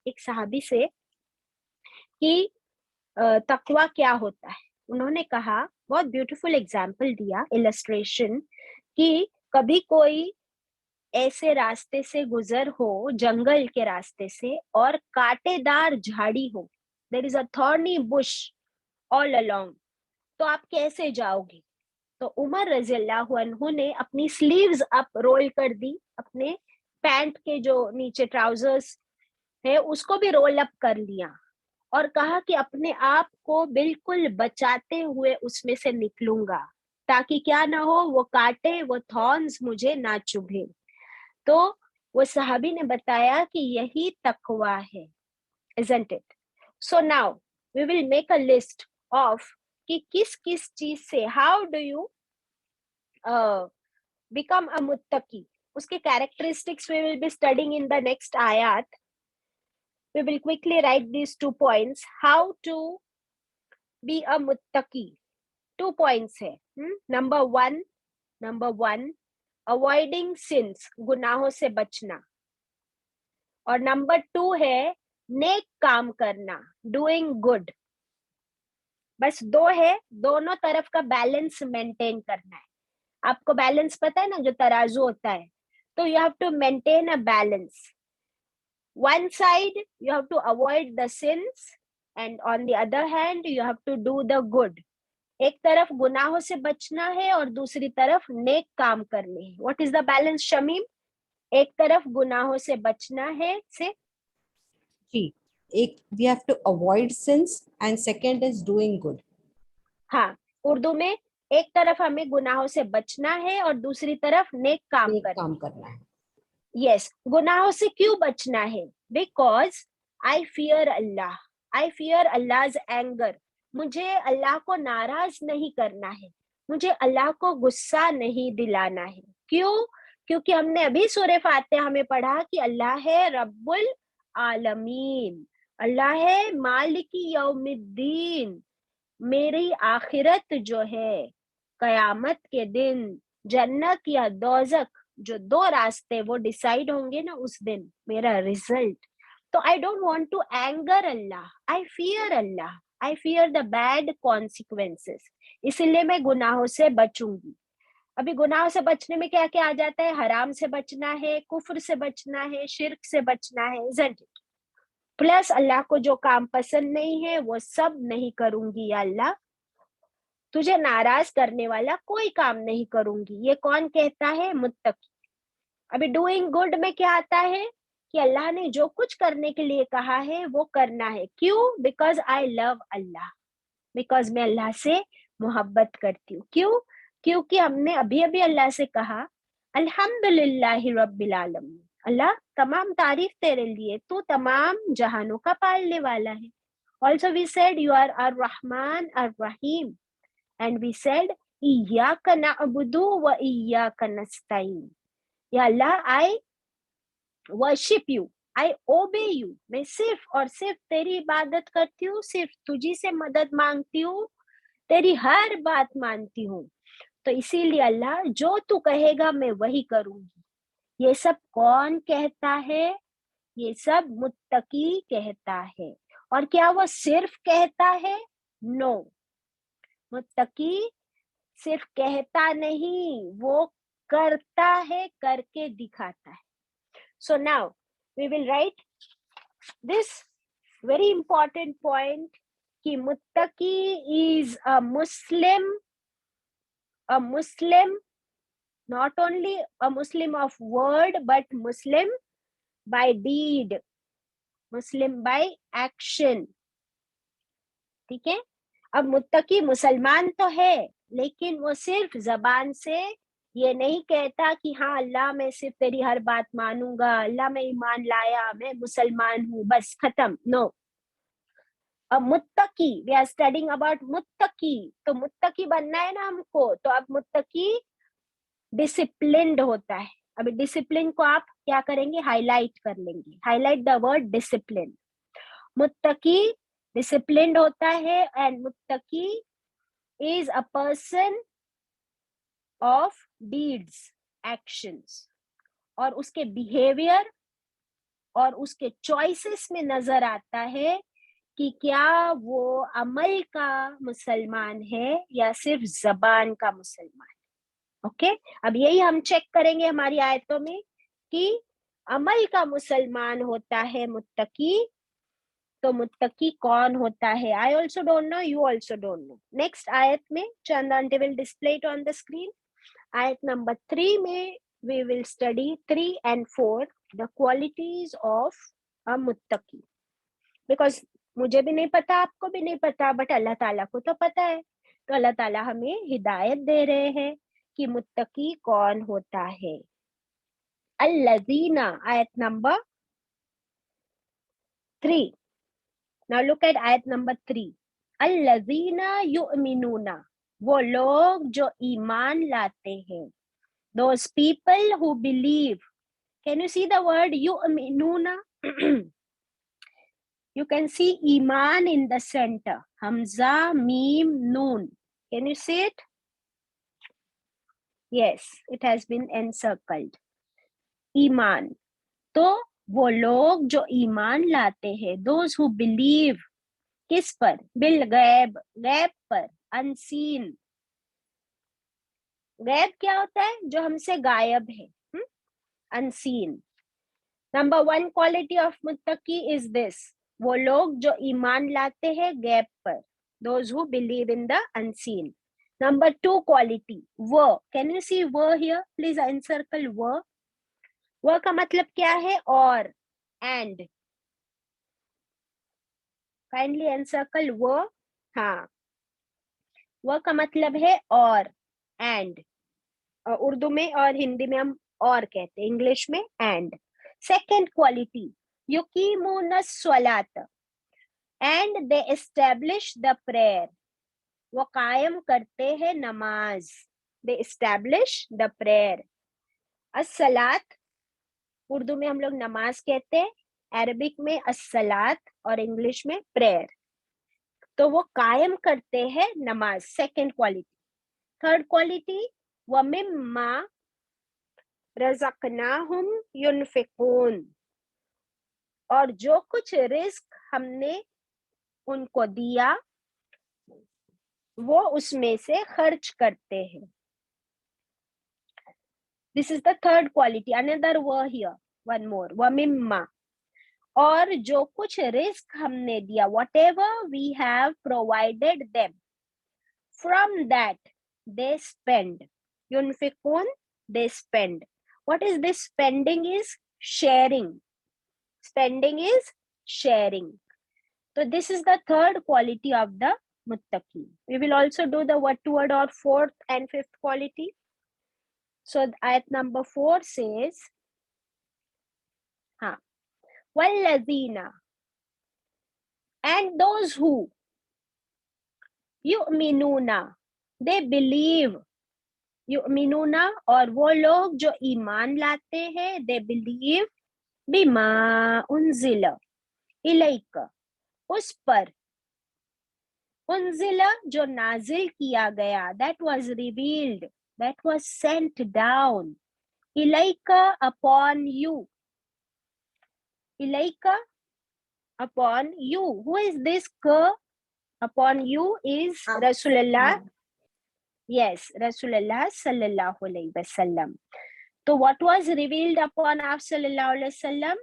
एक सहाबी से कि तकवा क्या होता है. उन्होंने कहा, बहुत ब्यूटीफुल एग्जाम्पल दिया, इलस्ट्रेशन, कि कभी कोई ऐसे रास्ते से गुजर हो, जंगल के रास्ते से, और कांटेदार झाड़ी हो, there is a thorny bush all along, तो आप कैसे जाओगे? तो उमर रज़ियल्लाहु अन्हु ने अपनी स्लीव्स अप रोल कर दी, अपने पैंट के जो नीचे ट्राउजर्स है उसको भी रोल अप कर लिया और कहा कि अपने आप को बिल्कुल बचाते हुए उसमें से निकलूंगा, ताकि क्या ना हो, वो कांटे, वो थॉर्न्स मुझे ना चुभे. तो वो सहाबी ने बताया कि यही तकवा है, isn't it? So now we will make a list of कि किस किस चीज से, how do you become a muttaqi. उसके characteristics we will be studying in the next ayat. We will quickly write these 2 points. How to be a muttaqi. 2 points है. Number one, avoiding sins, गुनाहों से बचना. और number 2 है नेक काम करना, doing good. बस 2 है, दोनों तरफ का बैलेंस मेंटेन करना है. आपको बैलेंस पता है ना, जो तराजू होता है, तो you have to maintain a balance. One side you have to avoid the sins and on the other hand you have to do the good. एक तरफ गुनाहों से बचना है और दूसरी तरफ नेक काम करने हैं. What is the balance, Shamim? एक तरफ गुनाहों से बचना है से, जी, एक we have to avoid sins and second is doing good. हाँ, उर्दू में एक तरफ हमें गुनाहों से बचना है और दूसरी तरफ नेक काम करना है. यस, गुनाहों से क्यों बचना है? Because I fear Allah, I fear अल्लाह's एंगर. मुझे अल्लाह को नाराज नहीं करना है, मुझे अल्लाह को गुस्सा नहीं दिलाना है. क्यों? क्योंकि हमने अभी सूरह फातिहा में पढ़ा कि अल्लाह है रब्बुल आलमीन, अल्लाह है मालिकी यौमिद्दीन. मेरी आखिरत जो है, कयामत के दिन जन्नत या दोज़ख, जो 2 रास्ते वो डिसाइड होंगे ना उस दिन, मेरा रिजल्ट. तो I don't want to anger Allah, I fear Allah, I fear the bad consequences. इसलिए मैं गुनाहों से बचूंगी. अभी गुनाहों से बचने में क्या क्या आ जाता है? हराम से बचना है, कुफ्र से बचना है, शिर्क से बचना है, isn't it? प्लस अल्लाह को जो काम पसंद नहीं है वो सब नहीं करूंगी या अल्लाह, तुझे नाराज करने वाला कोई काम नहीं करूंगी. ये कौन कहता है? मुत्तकी. अभी डूइंग गुड में क्या आता है कि अल्लाह ने जो कुछ करने के लिए कहा है वो करना है. क्यों? Because I love Allah, because मैं अल्लाह से मोहब्बत करती हूँ. क्यों? क्योंकि हमने अभी अभी अल्लाह से कहा अल्हम्दुलिल्लाहि रब्बिल आलमीन, अल्लाह तमाम तारीफ तेरे लिए, तू तमाम जहानों का पालने वाला है. Also we said you are ar-Rahman ar-Rahim and we said इय्याका नअबुदु व इय्याका नस्तईन. या अल्लाह, I worship you, I obey you. मैं सिर्फ और सिर्फ तेरी इबादत करती हूँ, सिर्फ तुझी से मदद मांगती हूँ, तेरी हर बात मानती हूँ. तो इसीलिए अल्लाह, जो तू कहेगा मैं वही करूंगी. ये सब कौन कहता है? ये सब मुत्तकी कहता है. और क्या वो सिर्फ कहता है? नो, मुत्तकी सिर्फ कहता नहीं, वो करता है, करके दिखाता है. So now we will write this very important point कि Muttaqi is a Muslim, not only a Muslim of word but Muslim by deed, Muslim by action. ठीक है. अब मुत्तकी मुसलमान तो है, लेकिन वो सिर्फ जबान से ये नहीं कहता कि हाँ अल्लाह मैं सिर्फ तेरी हर बात मानूंगा, अल्लाह मैं ईमान लाया, मैं मुसलमान हूँ, बस खत्म. नो. अब Muttaqi, we are studying about Muttaqi. तो मुत्तकी बनना है ना हमको, तो अब मुत्तकी डिसिप्लिन्ड होता है. अभी डिसिप्लिन को आप क्या करेंगे, हाईलाइट कर लेंगे. Highlight the word discipline. मुत्तकी डिसिप्लिन्ड होता है, एंड मुत्तकी is a person of deeds, actions. और उसके बिहेवियर और उसके चॉइसेस में नजर आता है कि क्या वो अमल का मुसलमान है या सिर्फ जबान का मुसलमान. ओके. अब यही हम चेक करेंगे हमारी आयतों में कि अमल का मुसलमान होता है मुत्तकी, तो मुत्तकी कौन होता है. I also don't know, you also don't know. Next आयत में Chand aunty will display it on the screen. आयत नंबर 3 में we will study 3 and 4 the qualities of a muttaqi, because मुझे भी नहीं पता, आपको भी नहीं पता, बट अल्लाह ताला को तो पता है. तो अल्लाह ताला हमें हिदायत दे रहे हैं कि मुत्तकी कौन होता है. अल्लज़ीना, आयत number 3. Now look at ayat number 3. अल्लज़ीना युमिनूना, वो लोग जो ईमान लाते हैं. Those people who believe. Can you see the word yu'minuna? You can see iman in the center. Hamza, Mim, Noon. Can you see it? Yes, it has been encircled. Iman. तो वो लोग जो ईमान लाते हैं, those who believe, किस पर? Bill गैब, गैब पर, unseen. गैब क्या होता है? जो हमसे गायब है. Unseen. Number 1 quality of muttaqi is this. वो लोग जो ईमान लाते हैं गैब पर. Those who believe in the unseen. Number 2 quality. वो. Can you see वो here? Please encircle वो. वो का मतलब क्या है? और. And. Kindly encircle वो. हाँ. वो का मतलब है और. And. उर्दू में और हिंदी में हम और कहते हैं, इंग्लिश में and. Second quality, yuqimuna salata, and they establish the prayer. वो कायम करते हैं नमाज. They establish the prayer. as-salat, Urdu में हम लोग नमाज कहते हैं, अरबिक में as-salat और इंग्लिश में prayer. तो वो कायम करते हैं नमाज. Second quality. Third quality, wa mimma रज़क़नाहुम युनफ़िक़ून, और जो कुछ रिस्क हमने उनको दिया वो उसमें से खर्च करते हैं. This is the third quality. Another word here, one more. वमिम्मा, और जो कुछ रिस्क हमने दिया, whatever we have provided them, from that they spend. युनफ़िक़ून, they spend. What is this spending? Is sharing. Spending is sharing. So this is the third quality of the muttaqi. We will also do the third or fourth and fifth quality. So ayat number 4 says, Wallazina, and those who yu'minuna, they believe. युमिनूना, और वो लोग जो ईमान लाते हैं, they believe बिमा उन्जिला इलैका, उस पर. उन्जिला जो नाजिल किया गया, that was revealed, that was sent down. इलैका upon you. इलैका upon you. Who is this ka? upon you is Rasulullah. Yes, Rasulullah sallallahu alaihi wasallam. तो what was revealed upon आप sallallahu alaihi wasallam?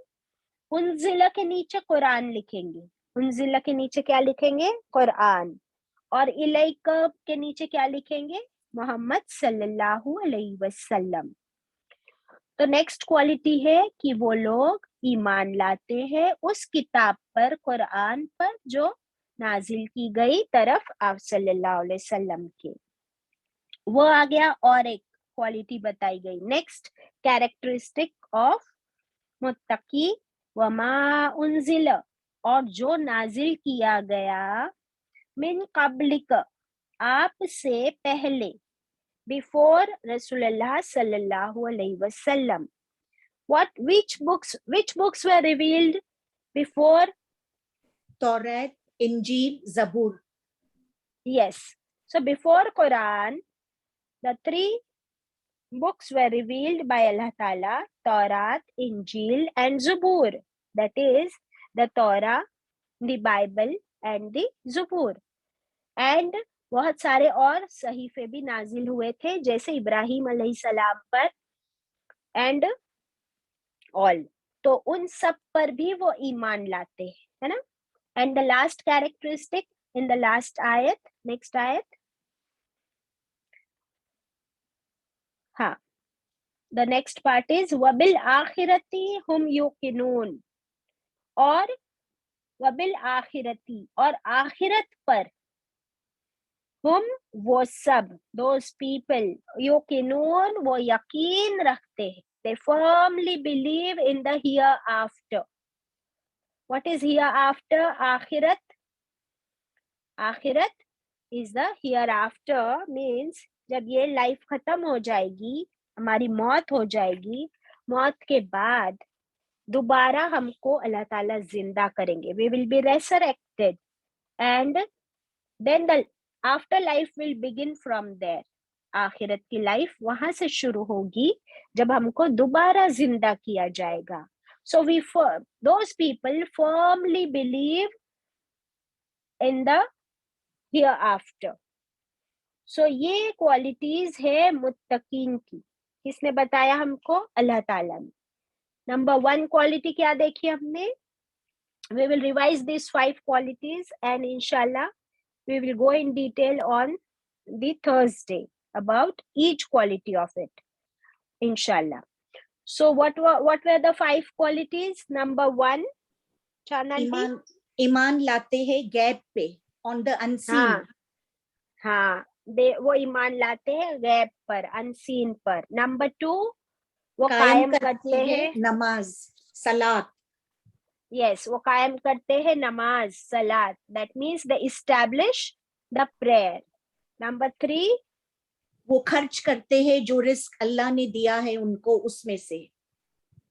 उनजिला के नीचे कुरान लिखेंगे, उनजिला के नीचे क्या लिखेंगे? कुरान। और इलैक के नीचे क्या लिखेंगे? मोहम्मद सल्लल्लाहु अलैहि वसल्लम। तो नेक्स्ट क्वालिटी है कि वो लोग ईमान लाते हैं उस किताब पर, कुरान पर, जो नाजिल की गई तरफ आप सल्लल्लाहु अलैहि वसल्लम के। वो आ गया। और एक क्वालिटी बताई गई, नेक्स्ट कैरेक्टरिस्टिक ऑफ मुत्तकी, वमा उनजिल, और जो नाजिल किया गया, मिन कब्लिक, आपसे पहले, बिफोर रसूलुल्लाह सल्लल्लाहु अलैहि वसल्लम। which books were revealed before? Torah, Injil, Zabur. Yes. So before Quran, the three books were revealed by Allah Ta'ala: Torah, Injil and Zabur. That is the Torah, the Bible and the Zabur. And बहुत सारे और सहीफे भी नाजिल हुए थे, जैसे इब्राहिम अलैहिस्सलाम पर एंड ऑल। तो उन सब पर भी वो ईमान लाते हैं, है ना? And the last characteristic in the last आयत, नेक्स्ट आयत, हाँ, द नेक्स्ट पार्ट इज वबिल आखिरती हुम युकिनून, और वबिल आखिरती, और आखिरत पर, हुम, वो सब, दोज पीपल, युकिनून, वो यकीन रखते हैं, they firmly believe in the hereafter. What is hereafter? Akhirat. Akhirat is the hereafter, means जब ये लाइफ खत्म हो जाएगी, हमारी मौत हो जाएगी, मौत के बाद दोबारा हमको अल्लाह ताला जिंदा करेंगे, we will be resurrected, and then the afterlife will begin from there. आखिरत की लाइफ वहां से शुरू होगी जब हमको दोबारा जिंदा किया जाएगा. So those people firmly believe in the hereafter. So ये क्वालिटीज है मुत्तकीन की. किसने बताया हमको? अल्लाह ताला ने. नंबर 1 क्वालिटी क्या देखी हमने? We will revise these 5 qualities and inshallah we will go in detail on the Thursday about each quality of it, inshallah. So what were the 5 qualities? Number 1, Chananti? ईमान लाते हैं गैब पे, on the unseen. हाँ, वो ईमान लाते हैं गैब पर, unseen पर. Number 2, वो कायम करते हैं नमाज, सलात. Yes, वो कायम करते हैं नमाज, सलात. That means they establish the prayer. Number 3, वो खर्च करते हैं जो रिस्क अल्लाह ने दिया है उनको उसमें से.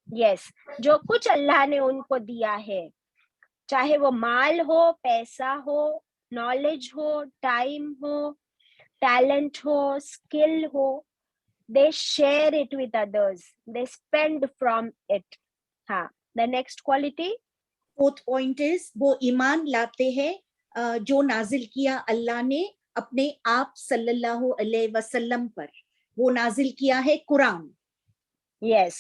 Yes, जो कुछ अल्लाह ने उनको दिया है, चाहे वो माल हो, पैसा हो, नॉलेज हो, टाइम हो, टैलेंट हो, स्किल हो, they share it with others, they spend from it. हाँ, the next quality. 4th point is वो ईमान लाते हैं जो नाजिल किया अल्लाह ने अपने आप सल्लल्लाहु अलैहि वसल्लम पर. वो नाजिल किया है कुरान. Yes,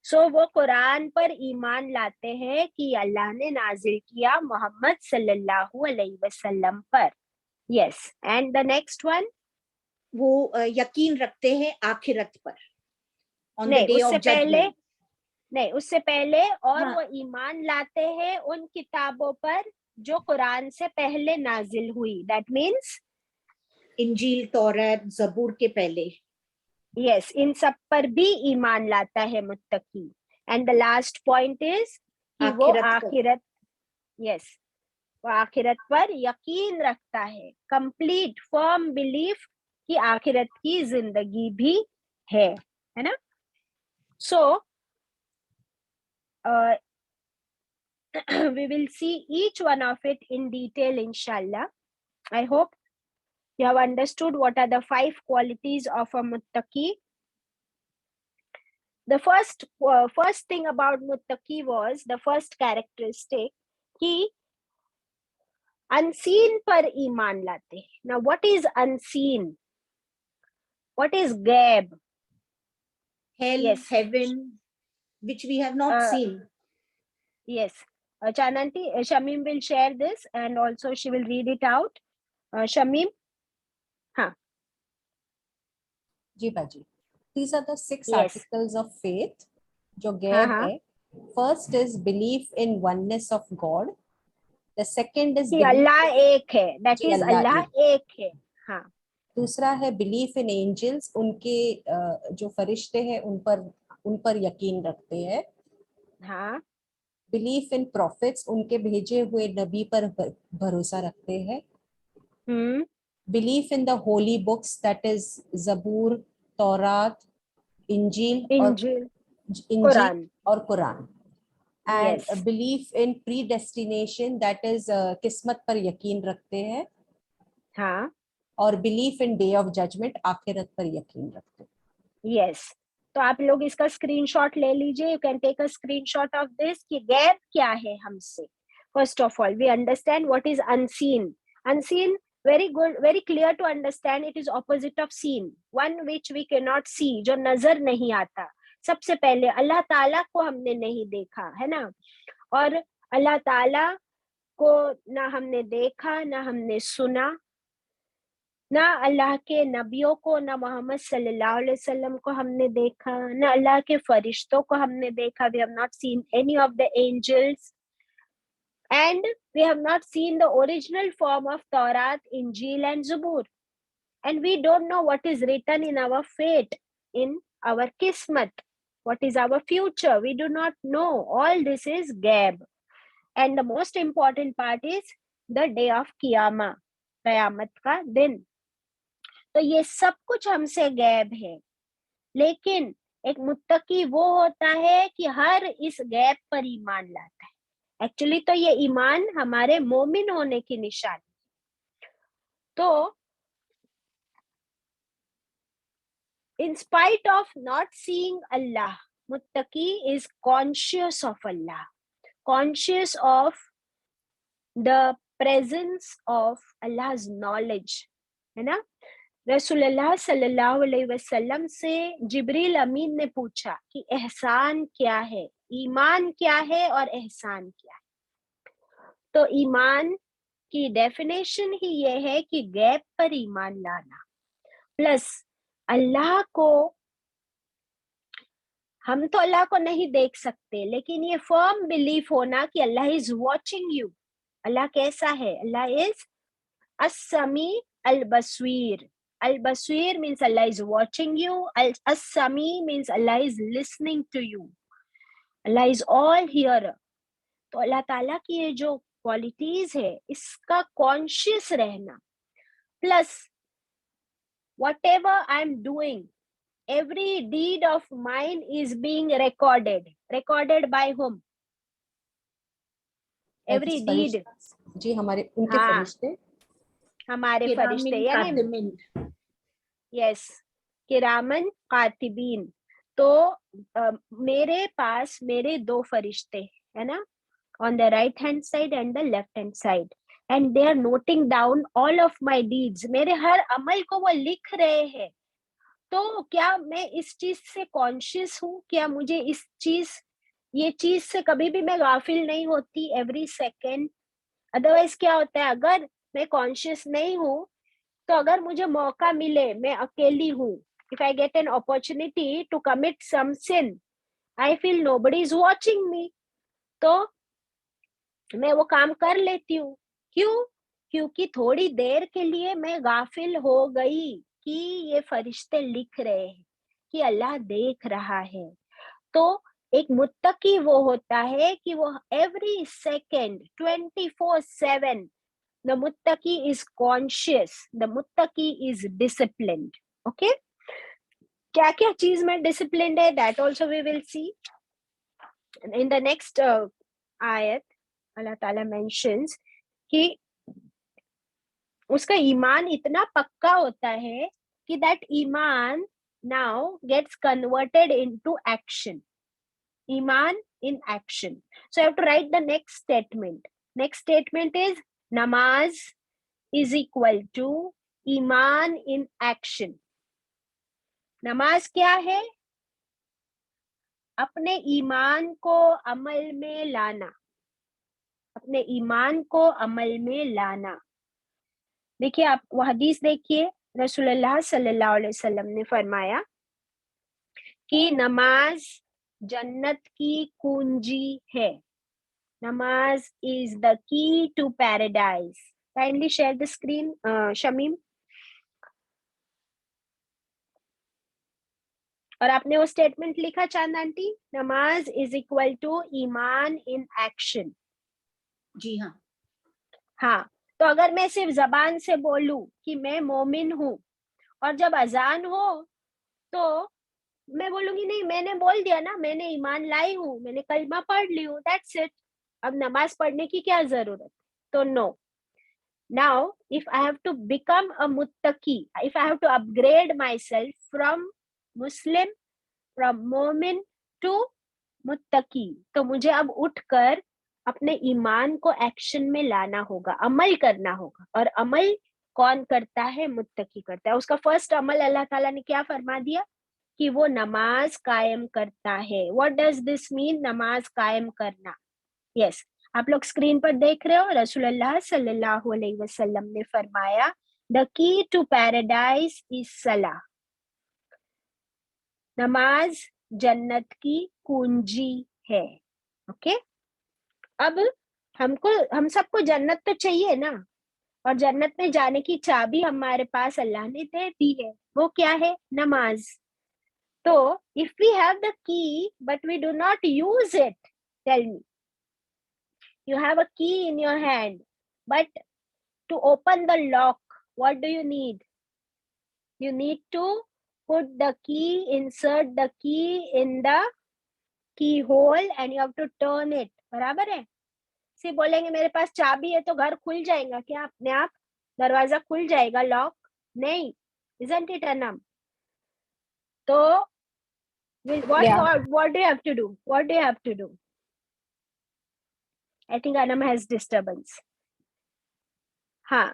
so वो कुरान पर ईमान लाते हैं कि अल्लाह ने नाजिल किया मोहम्मद सल्लल्लाहु अलैहि वसल्लम पर. Yes, and the next one. वो यकीन रखते हैं आखिरत पर, on the नहीं, day उससे of पहले judgment. नहीं, उससे पहले और हाँ. वो ईमान लाते हैं उन किताबों पर जो कुरान से पहले नाजिल हुई. That means इंजील, तौरात, जबूर के पहले. yes, इन सब पर भी ईमान लाता है Muttaqi. And the last point is कि वो आखिरत, yes, वो आखिरत पर यकीन रखता है, complete firm belief कि आखिरत की जिंदगी भी है ना? So we will see each one of it in detail, inshallah. I hope you have understood what are the 5 qualities of a muttaqi. The first thing about muttaqi was, the first characteristic, कि unseen पर ईमान लाते हैं. Now what is unseen? What is gab? Hell, Yes. heaven, which we have not Uh, seen. Yes. Chananti, Shamim will share this and also she will read it out. Shamim? Huh. जी बाजी. These are the 6 Yes. articles of faith जो हाँ गैब हाँ. है. First is belief in oneness of God. The second is कि belief अल्लाह एक है. That ji is अल्लाह अल्लाह एक. एक है. हाँ. दूसरा है बिलीफ इन एंजल्स, उनके जो फरिश्ते हैं उन पर यकीन रखते हैं. हाँ. बिलीफ इन प्रॉफिट्स, उनके भेजे हुए नबी पर भरोसा रखते हैं. Belief in the holy books, that is जबूर, तौरात, इंजील कुरान. और कुरान. And Yes. Belief in predestination, that is किस्मत पर यकीन रखते हैं. हाँ. और belief in day of judgement, आखिरत पर यकीन रखते हैं. Yes. तो आप लोग इसका स्क्रीनशॉट ले लीजिए. You can take a screenshot of this कि गैब क्या है हमसे. First of all we understand what is unseen. Unseen, very good, very clear to understand. It is opposite of seen, one which we cannot see, जो नजर नहीं आता. सबसे पहले अल्लाह ताला को हमने नहीं देखा है ना, और अल्लाह ताला को ना हमने देखा ना हमने सुना, ना अल्लाह के नबियों को, ना मोहम्मद सल्लल्लाहु अलैहि वसल्लम को हमने देखा, ना अल्लाह के फरिश्तों को हमने देखा. We have not seen any of the angels, and we have not seen the original form of Taurat, Injil and Zabur. And we don't know what is written in our fate, in our kismat, what is our future. We do not know. All this is gab. And the most important part is the day of Qiyamah, क़यामत का दिन. तो ये सब कुछ हमसे गैब है. लेकिन एक मुत्तकी वो होता है कि हर इस गैब पर ईमान लाता है. एक्चुअली तो ये ईमान हमारे मोमिन होने की निशानी. तो in spite of not seeing Allah, muttaqi is conscious of Allah, conscious of the presence of Allah's knowledge, है ना. रसूलुल्लाह सल्लल्लाहु अलैहि वसल्लम से जिब्रील अमीन ने पूछा कि एहसान क्या है, ईमान क्या है और एहसान क्या है. तो ईमान की डेफिनेशन ही ये है कि गैब पर ईमान लाना, प्लस अल्लाह को, हम तो अल्लाह को नहीं देख सकते, लेकिन ये फर्म बिलीफ होना कि अल्लाह इज वॉचिंग यू. अल्लाह कैसा है? अल्लाह is as-sami al-basir. Al-basir means Allah is watching you. As-sami means Allah is listening to you. Allah is all hearer. तो अल्लाह ताला की ये जो क्वालिटीज है, इसका कॉन्शियस रहना, plus whatever I'm doing, every deed of mine is being recorded. Recorded by whom? Every deed. जी हमारे उनके हाँ, फरिश्ते, हमारे फरिश्ते यानी यस, किरामन कातिबीन. तो मेरे पास मेरे 2 फरिश्ते है ना, on the right hand side and the left hand side, and they are noting down all of my deeds. मेरे हर अमल को वो लिख रहे हैं. तो क्या मैं इस चीज से कॉन्शियस हूँ? क्या मुझे ये चीज से कभी भी मैं गाफिल नहीं होती एवरी सेकेंड? अदरवाइज क्या होता है, अगर मैं कॉन्शियस नहीं हूँ, तो अगर मुझे मौका मिले, मैं अकेली हूँ, if I get an opportunity to commit some sin, I feel nobody is watching me, तो मैं वो काम कर लेती हूँ. क्यों? क्योंकि थोड़ी देर के लिए मैं गाफिल हो गई कि ये फरिश्ते लिख रहे हैं, कि अल्लाह देख रहा है. तो एक मुत्तकी वो होता है कि वो every second 24/7 the muttaqi is conscious, the muttaqi is disciplined. Okay, क्या क्या चीज में disciplined है, that also we will see in the next ayat. अल्लाह ताला mentions कि उसका ईमान इतना पक्का होता है कि that ईमान now gets converted into action. Iman in action. So you have to write the next statement. Next statement is नमाज इज इक्वल टू ईमान इन एक्शन। नमाज क्या है? अपने ईमान को अमल में लाना, अपने ईमान को अमल में लाना। देखिए, आप वो हदीस देखिए, रसूलुल्लाह सल्लल्लाहु अलैहि वसल्लम ने फरमाया कि नमाज जन्नत की कुंजी है। नमाज is the key to paradise. Kindly share the screen, Shamim. और आपने वो स्टेटमेंट लिखा चांद आंटी, नमाज इज इक्वल टू ईमान इन एक्शन। जी हाँ। हाँ, तो अगर मैं सिर्फ जबान से बोलूं कि मैं मोमिन हूं और जब अजान हो तो मैं बोलूंगी नहीं, मैंने बोल दिया ना, मैंने ईमान लाई हूँ, मैंने कलमा पढ़ ली हूँ, दैट्स इट, अब नमाज पढ़ने की क्या जरूरत? तो no. Now if I have to become a मुत्तकी, if I have to upgrade my self from मुस्लिम, फ्रॉम मोमिन टू मुत्तकी, तो मुझे अब उठकर अपने ईमान को एक्शन में लाना होगा, अमल करना होगा। और अमल कौन करता है? मुत्तकी करता है। उसका फर्स्ट अमल अल्लाह ताला ने क्या फरमा दिया कि वो नमाज कायम करता है। व्हाट डज दिस मीन, नमाज कायम करना? यस, आप लोग स्क्रीन पर देख रहे हो, रसूलुल्लाह सल्लल्लाहु अलैहि वसल्लम ने फरमाया, the key to paradise is सलाह। नमाज जन्नत की कुंजी है। ओके, अब हम सबको जन्नत तो चाहिए ना, और जन्नत में जाने की चाबी हमारे पास अल्लाह ने दे दी है। वो क्या है? नमाज। तो if we have the key but we do not use it, tell me, you have a key in your hand, but to open the lock, what do you need? You need to put the key, insert the key in the keyhole and you have to turn it. बराबर है? सिर्फ बोलेंगे मेरे पास चाबी है तो घर खुल जाएगा क्या अपने आप? दरवाजा खुल जाएगा, लॉक नहीं। Isn't it Anam? तो what do you have to do? What do you have to do? I think Anam has disturbance. हाँ,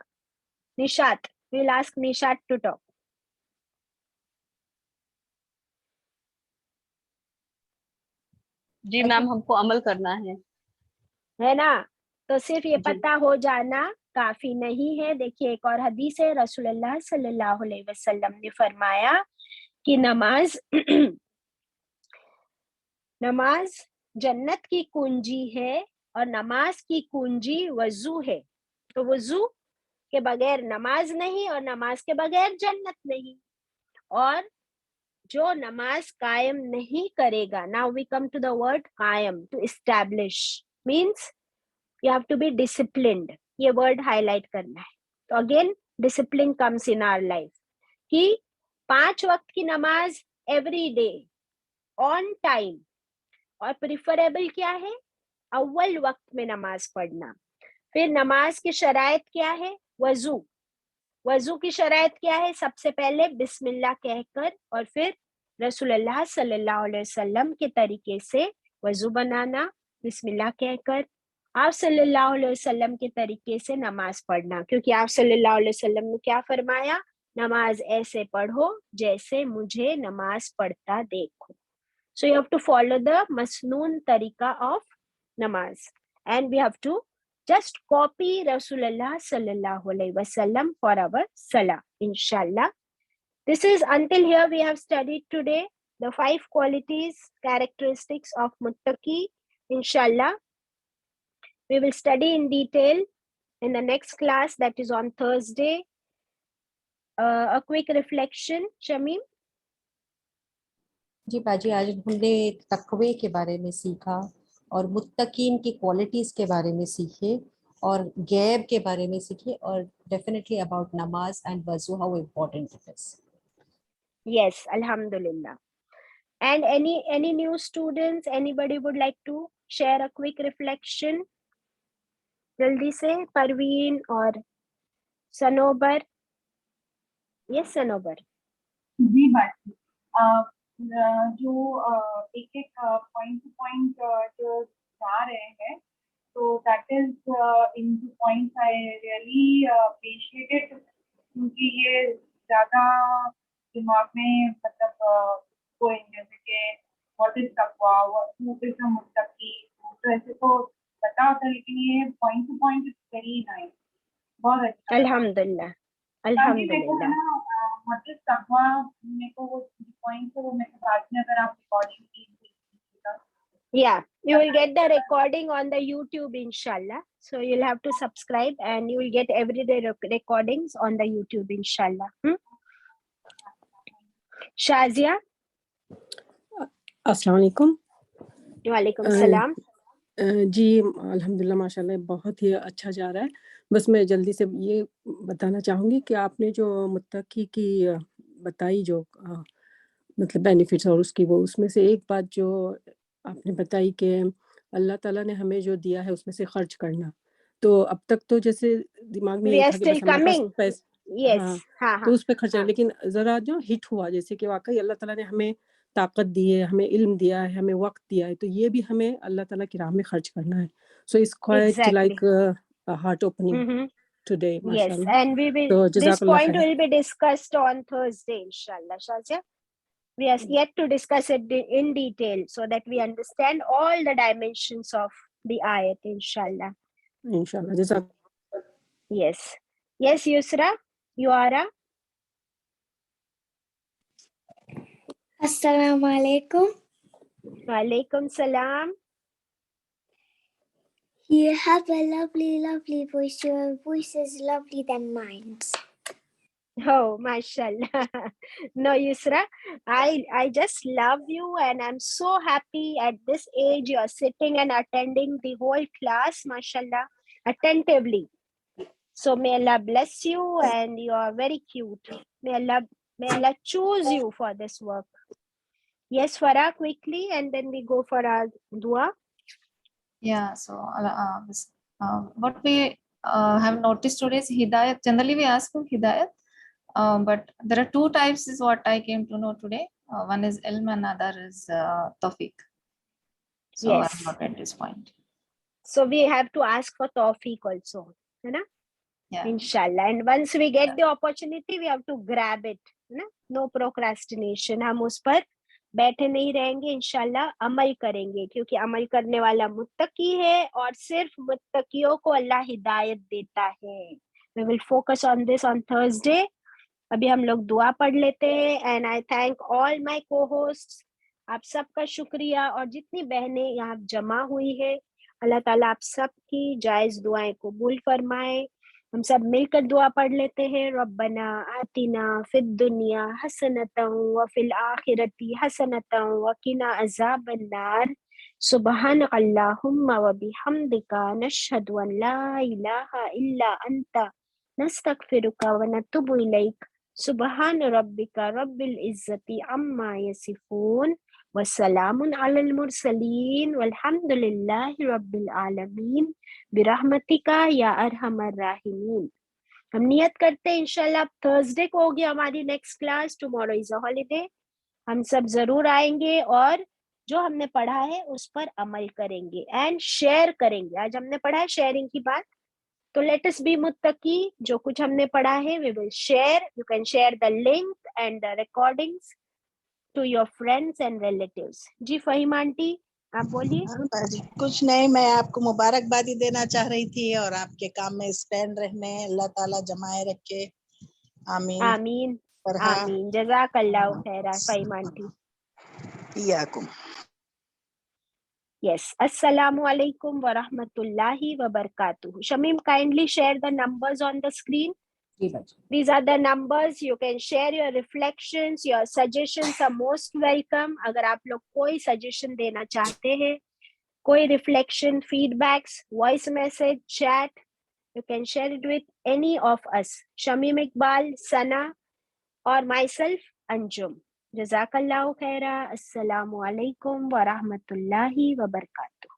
Nishat, we'll ask Nishat to talk. जी मैम, हमको अमल करना है ना? तो सिर्फ ये जी। पता हो जाना काफी नहीं है। देखिए, एक और हदीस है, रसूलुल्लाह सल्लल्लाहु अलैहि वसल्लम ने फरमाया कि नमाज नमाज जन्नत की कुंजी है और नमाज की कुंजी वजू है। तो वजू के बगैर नमाज नहीं और नमाज के बगैर जन्नत नहीं। और जो नमाज कायम नहीं करेगा, now we come to the word कायम, to establish, means you have to be disciplined. ये वर्ड हाईलाइट करना है। तो again discipline comes in our life कि 5 वक्त की नमाज एवरी डे ऑन टाइम, और प्रिफरेबल क्या है? अव्वल वक्त में नमाज पढ़ना। फिर नमाज की शराइत क्या है? वजू। वजू की शराइत क्या है? सबसे पहले बिस्मिल्लाह कहकर और फिर रसूलुल्लाह सल्लल्लाहु अलैहि वसल्लम के तरीके से वजू बनाना, बिस्मिल्लाह कहकर। आप सल्लल्लाहु अलैहि वसल्लम के तरीके से नमाज पढ़ना, क्योंकि आप सल्लल्लाहु अलैहि वसल्लम ने क्या फरमाया? नमाज ऐसे पढ़ो जैसे मुझे नमाज पढ़ता देखो। So you have to follow the masnoon tariqa of namaz, and we have to just copy Rasulullah sallallahu alaihi wasallam for our salah, inshallah. This is, until here we have studied today the 5 qualities, characteristics of muttaqi. Inshallah, we will study in detail in the next class, that is on Thursday. A quick reflection, Shamim. जी बाजी, आज हमने तकवे के बारे में सीखा और मुत्तकीन की qualities के बारे में सीखे और गैब के बारे में सीखे और डेफिनेटली अबाउट नमाज एंड वजू, how important it is. Yes, alhamdulillah. And any new students, anybody would like to share a quick reflection? जल्दी से, परवीन और सनोबर। यस सनोबर। जी बात जो एक एक पॉइंट टू पॉइंट जो जा रहे हैं So that is in the points I really appreciated, क्योंकि ये ज़्यादा दिमाग में मतलब कोई जैसे कि what is taqwa, who is a muttaqi, तो ऐसे तो पता होता है, लेकिन ये point to point is very nice, बहुत अच्छा लगा। अल्हम्दुलिल्लाह ताकि मेरे को है अल्हम्दुलिल्लाह। ना मतलब तकवा, मेरे को वो पॉइंट है वो मेरे को बाद में अगर आप रिकॉर्डिंग की Yeah, you will get the recording on the YouTube, inshallah. So you'll have to subscribe and you will get everyday recordings on the YouTube, inshallah. Shazia, अस्सलाम वालेकुम। वालेकुम सलाम। जी अल्हम्दुलिल्लाह माशाल्लाह बहुत ही अच्छा जा रहा है। बस मैं जल्दी से ये बताना चाहूँगी कि आपने जो मुत्तकी की बताई जो मतलब बेनिफिट्स और उसकी वो उसमें से एक बात जो आपने बताई कि अल्लाह ताला ने हमें जो दिया है उसमें से खर्च करना। तो अब तक तो जैसे दिमाग में We ये are था कि still बस हमारे पास coming. Yes. हाँ, हाँ तो हाँ उस पे खर्च हाँ। लेकिन ज़रा जो हिट हुआ जैसे कि वाक़ई अल्लाह ताला ने हमें ताकत दी है, हमें इल्म दिया है, हमें वक़्त दिया है, तो ये भी हमें अल्लाह ताला की राह में खर्च करना है। So it's quite Exactly. Like heart opening today Yes, माशाल्लाह। and we will. तो This जज़ाकल्लाह point खैर। will be discussed on Thursday, inshallah. Shazia, we are yet to discuss it in detail so that we understand all the dimensions of the ayat, inshallah. इंशाल्लाह जज़ाक Yes. Yes, Yusra, Yuara. Assalamu alaikum. Walaikum salam. You have a lovely, lovely voice. Your voice is lovely than mine. Oh, mashallah. No, Yusra, I just love you and I'm so happy at this age you're sitting and attending the whole class, mashallah, attentively. So may Allah bless you and you are very cute. May Allah choose you for this work. Yes, Farah, quickly, and then we go for our dua. Yeah, so what we have noticed today is hidayat. Generally, we ask for hidayat, but there are two types, is what I came to know today. One is ilm and other is tawfiq. So Yes. I've noted this point. So we have to ask for tawfiq also, है ना? Yeah. Inshallah. And once we get the opportunity, we have to grab it. ना? No procrastination. हम उस पर बैठे नहीं रहेंगे, इंशाल्लाह अमल करेंगे, क्योंकि अमल करने वाला मुत्तकी है और सिर्फ मुत्तकियों को अल्लाह हिदायत देता है. We will focus on this on Thursday. अभी हम लोग दुआ पढ़ लेते हैं. And I thank all my co-hosts. आप सबका शुक्रिया और जितनी बहनें यहाँ जमा हुई है, अल्लाह ताला आप सबकी जायज दुआएं कबूल फरमाए. हम सब मिलकर दुआ पढ़ लेते हैं. रब्बना आतिना फिद दुनिया हसनतन व फिल आखिरती हसनतन व किना अज़ाबन नार. सुब्हानक अल्लाहुम्मा व बिहम्दिका नशहदु अन ला इलाहा इल्ला अंता नस्तगफिरुका व नतुबु इलैक. सुब्हान रब्बिका रब्बिल इज्जति अम्मा यसिफून व सलामुन अलल मुरसलीन वल्हम्दुलिल्लाहि रब्बिल आलमीन बिरहमतिका या अरहमर राहिमीन. हम नियत करते हैं इंशाल्लाह थर्सडे को होगी हमारी next class. Tomorrow is a holiday. हम सब जरूर आएंगे और जो हमने पढ़ा है उस पर अमल करेंगे एंड शेयर करेंगे. आज हमने पढ़ा है शेयरिंग की बात, तो लेट अस बी मुत्तकी. जो कुछ हमने पढ़ा है we will share. You can share the link and the recordings to your friends and relatives. जी फहीम आंटी आप बोलिए. कुछ नहीं, मैं आपको मुबारकबादी देना चाह रही थी और आपके काम में स्टैंड रहने अल्लाह ताला जमाए रखे. आमीन आमीन आमीन. जज़ाकल्लाहु खैरा फहीम आंटी. इयाकुम. Yes. Assalamu alaikum wa rahmatullahi wa barakatuh. Shamim, kindly share the numbers on the screen. These are the numbers. You can share your reflections. Your suggestions are most welcome. अगर आप लोग कोई suggestion देना चाहते हैं, कोई reflection, feedbacks, voice message, chat, you can share it with any of us. Shamim Iqbal, Sana, or myself, Anjum. Jazakallahu khaira. Assalamu alaikum wa rahmatullahi wa barakatuh.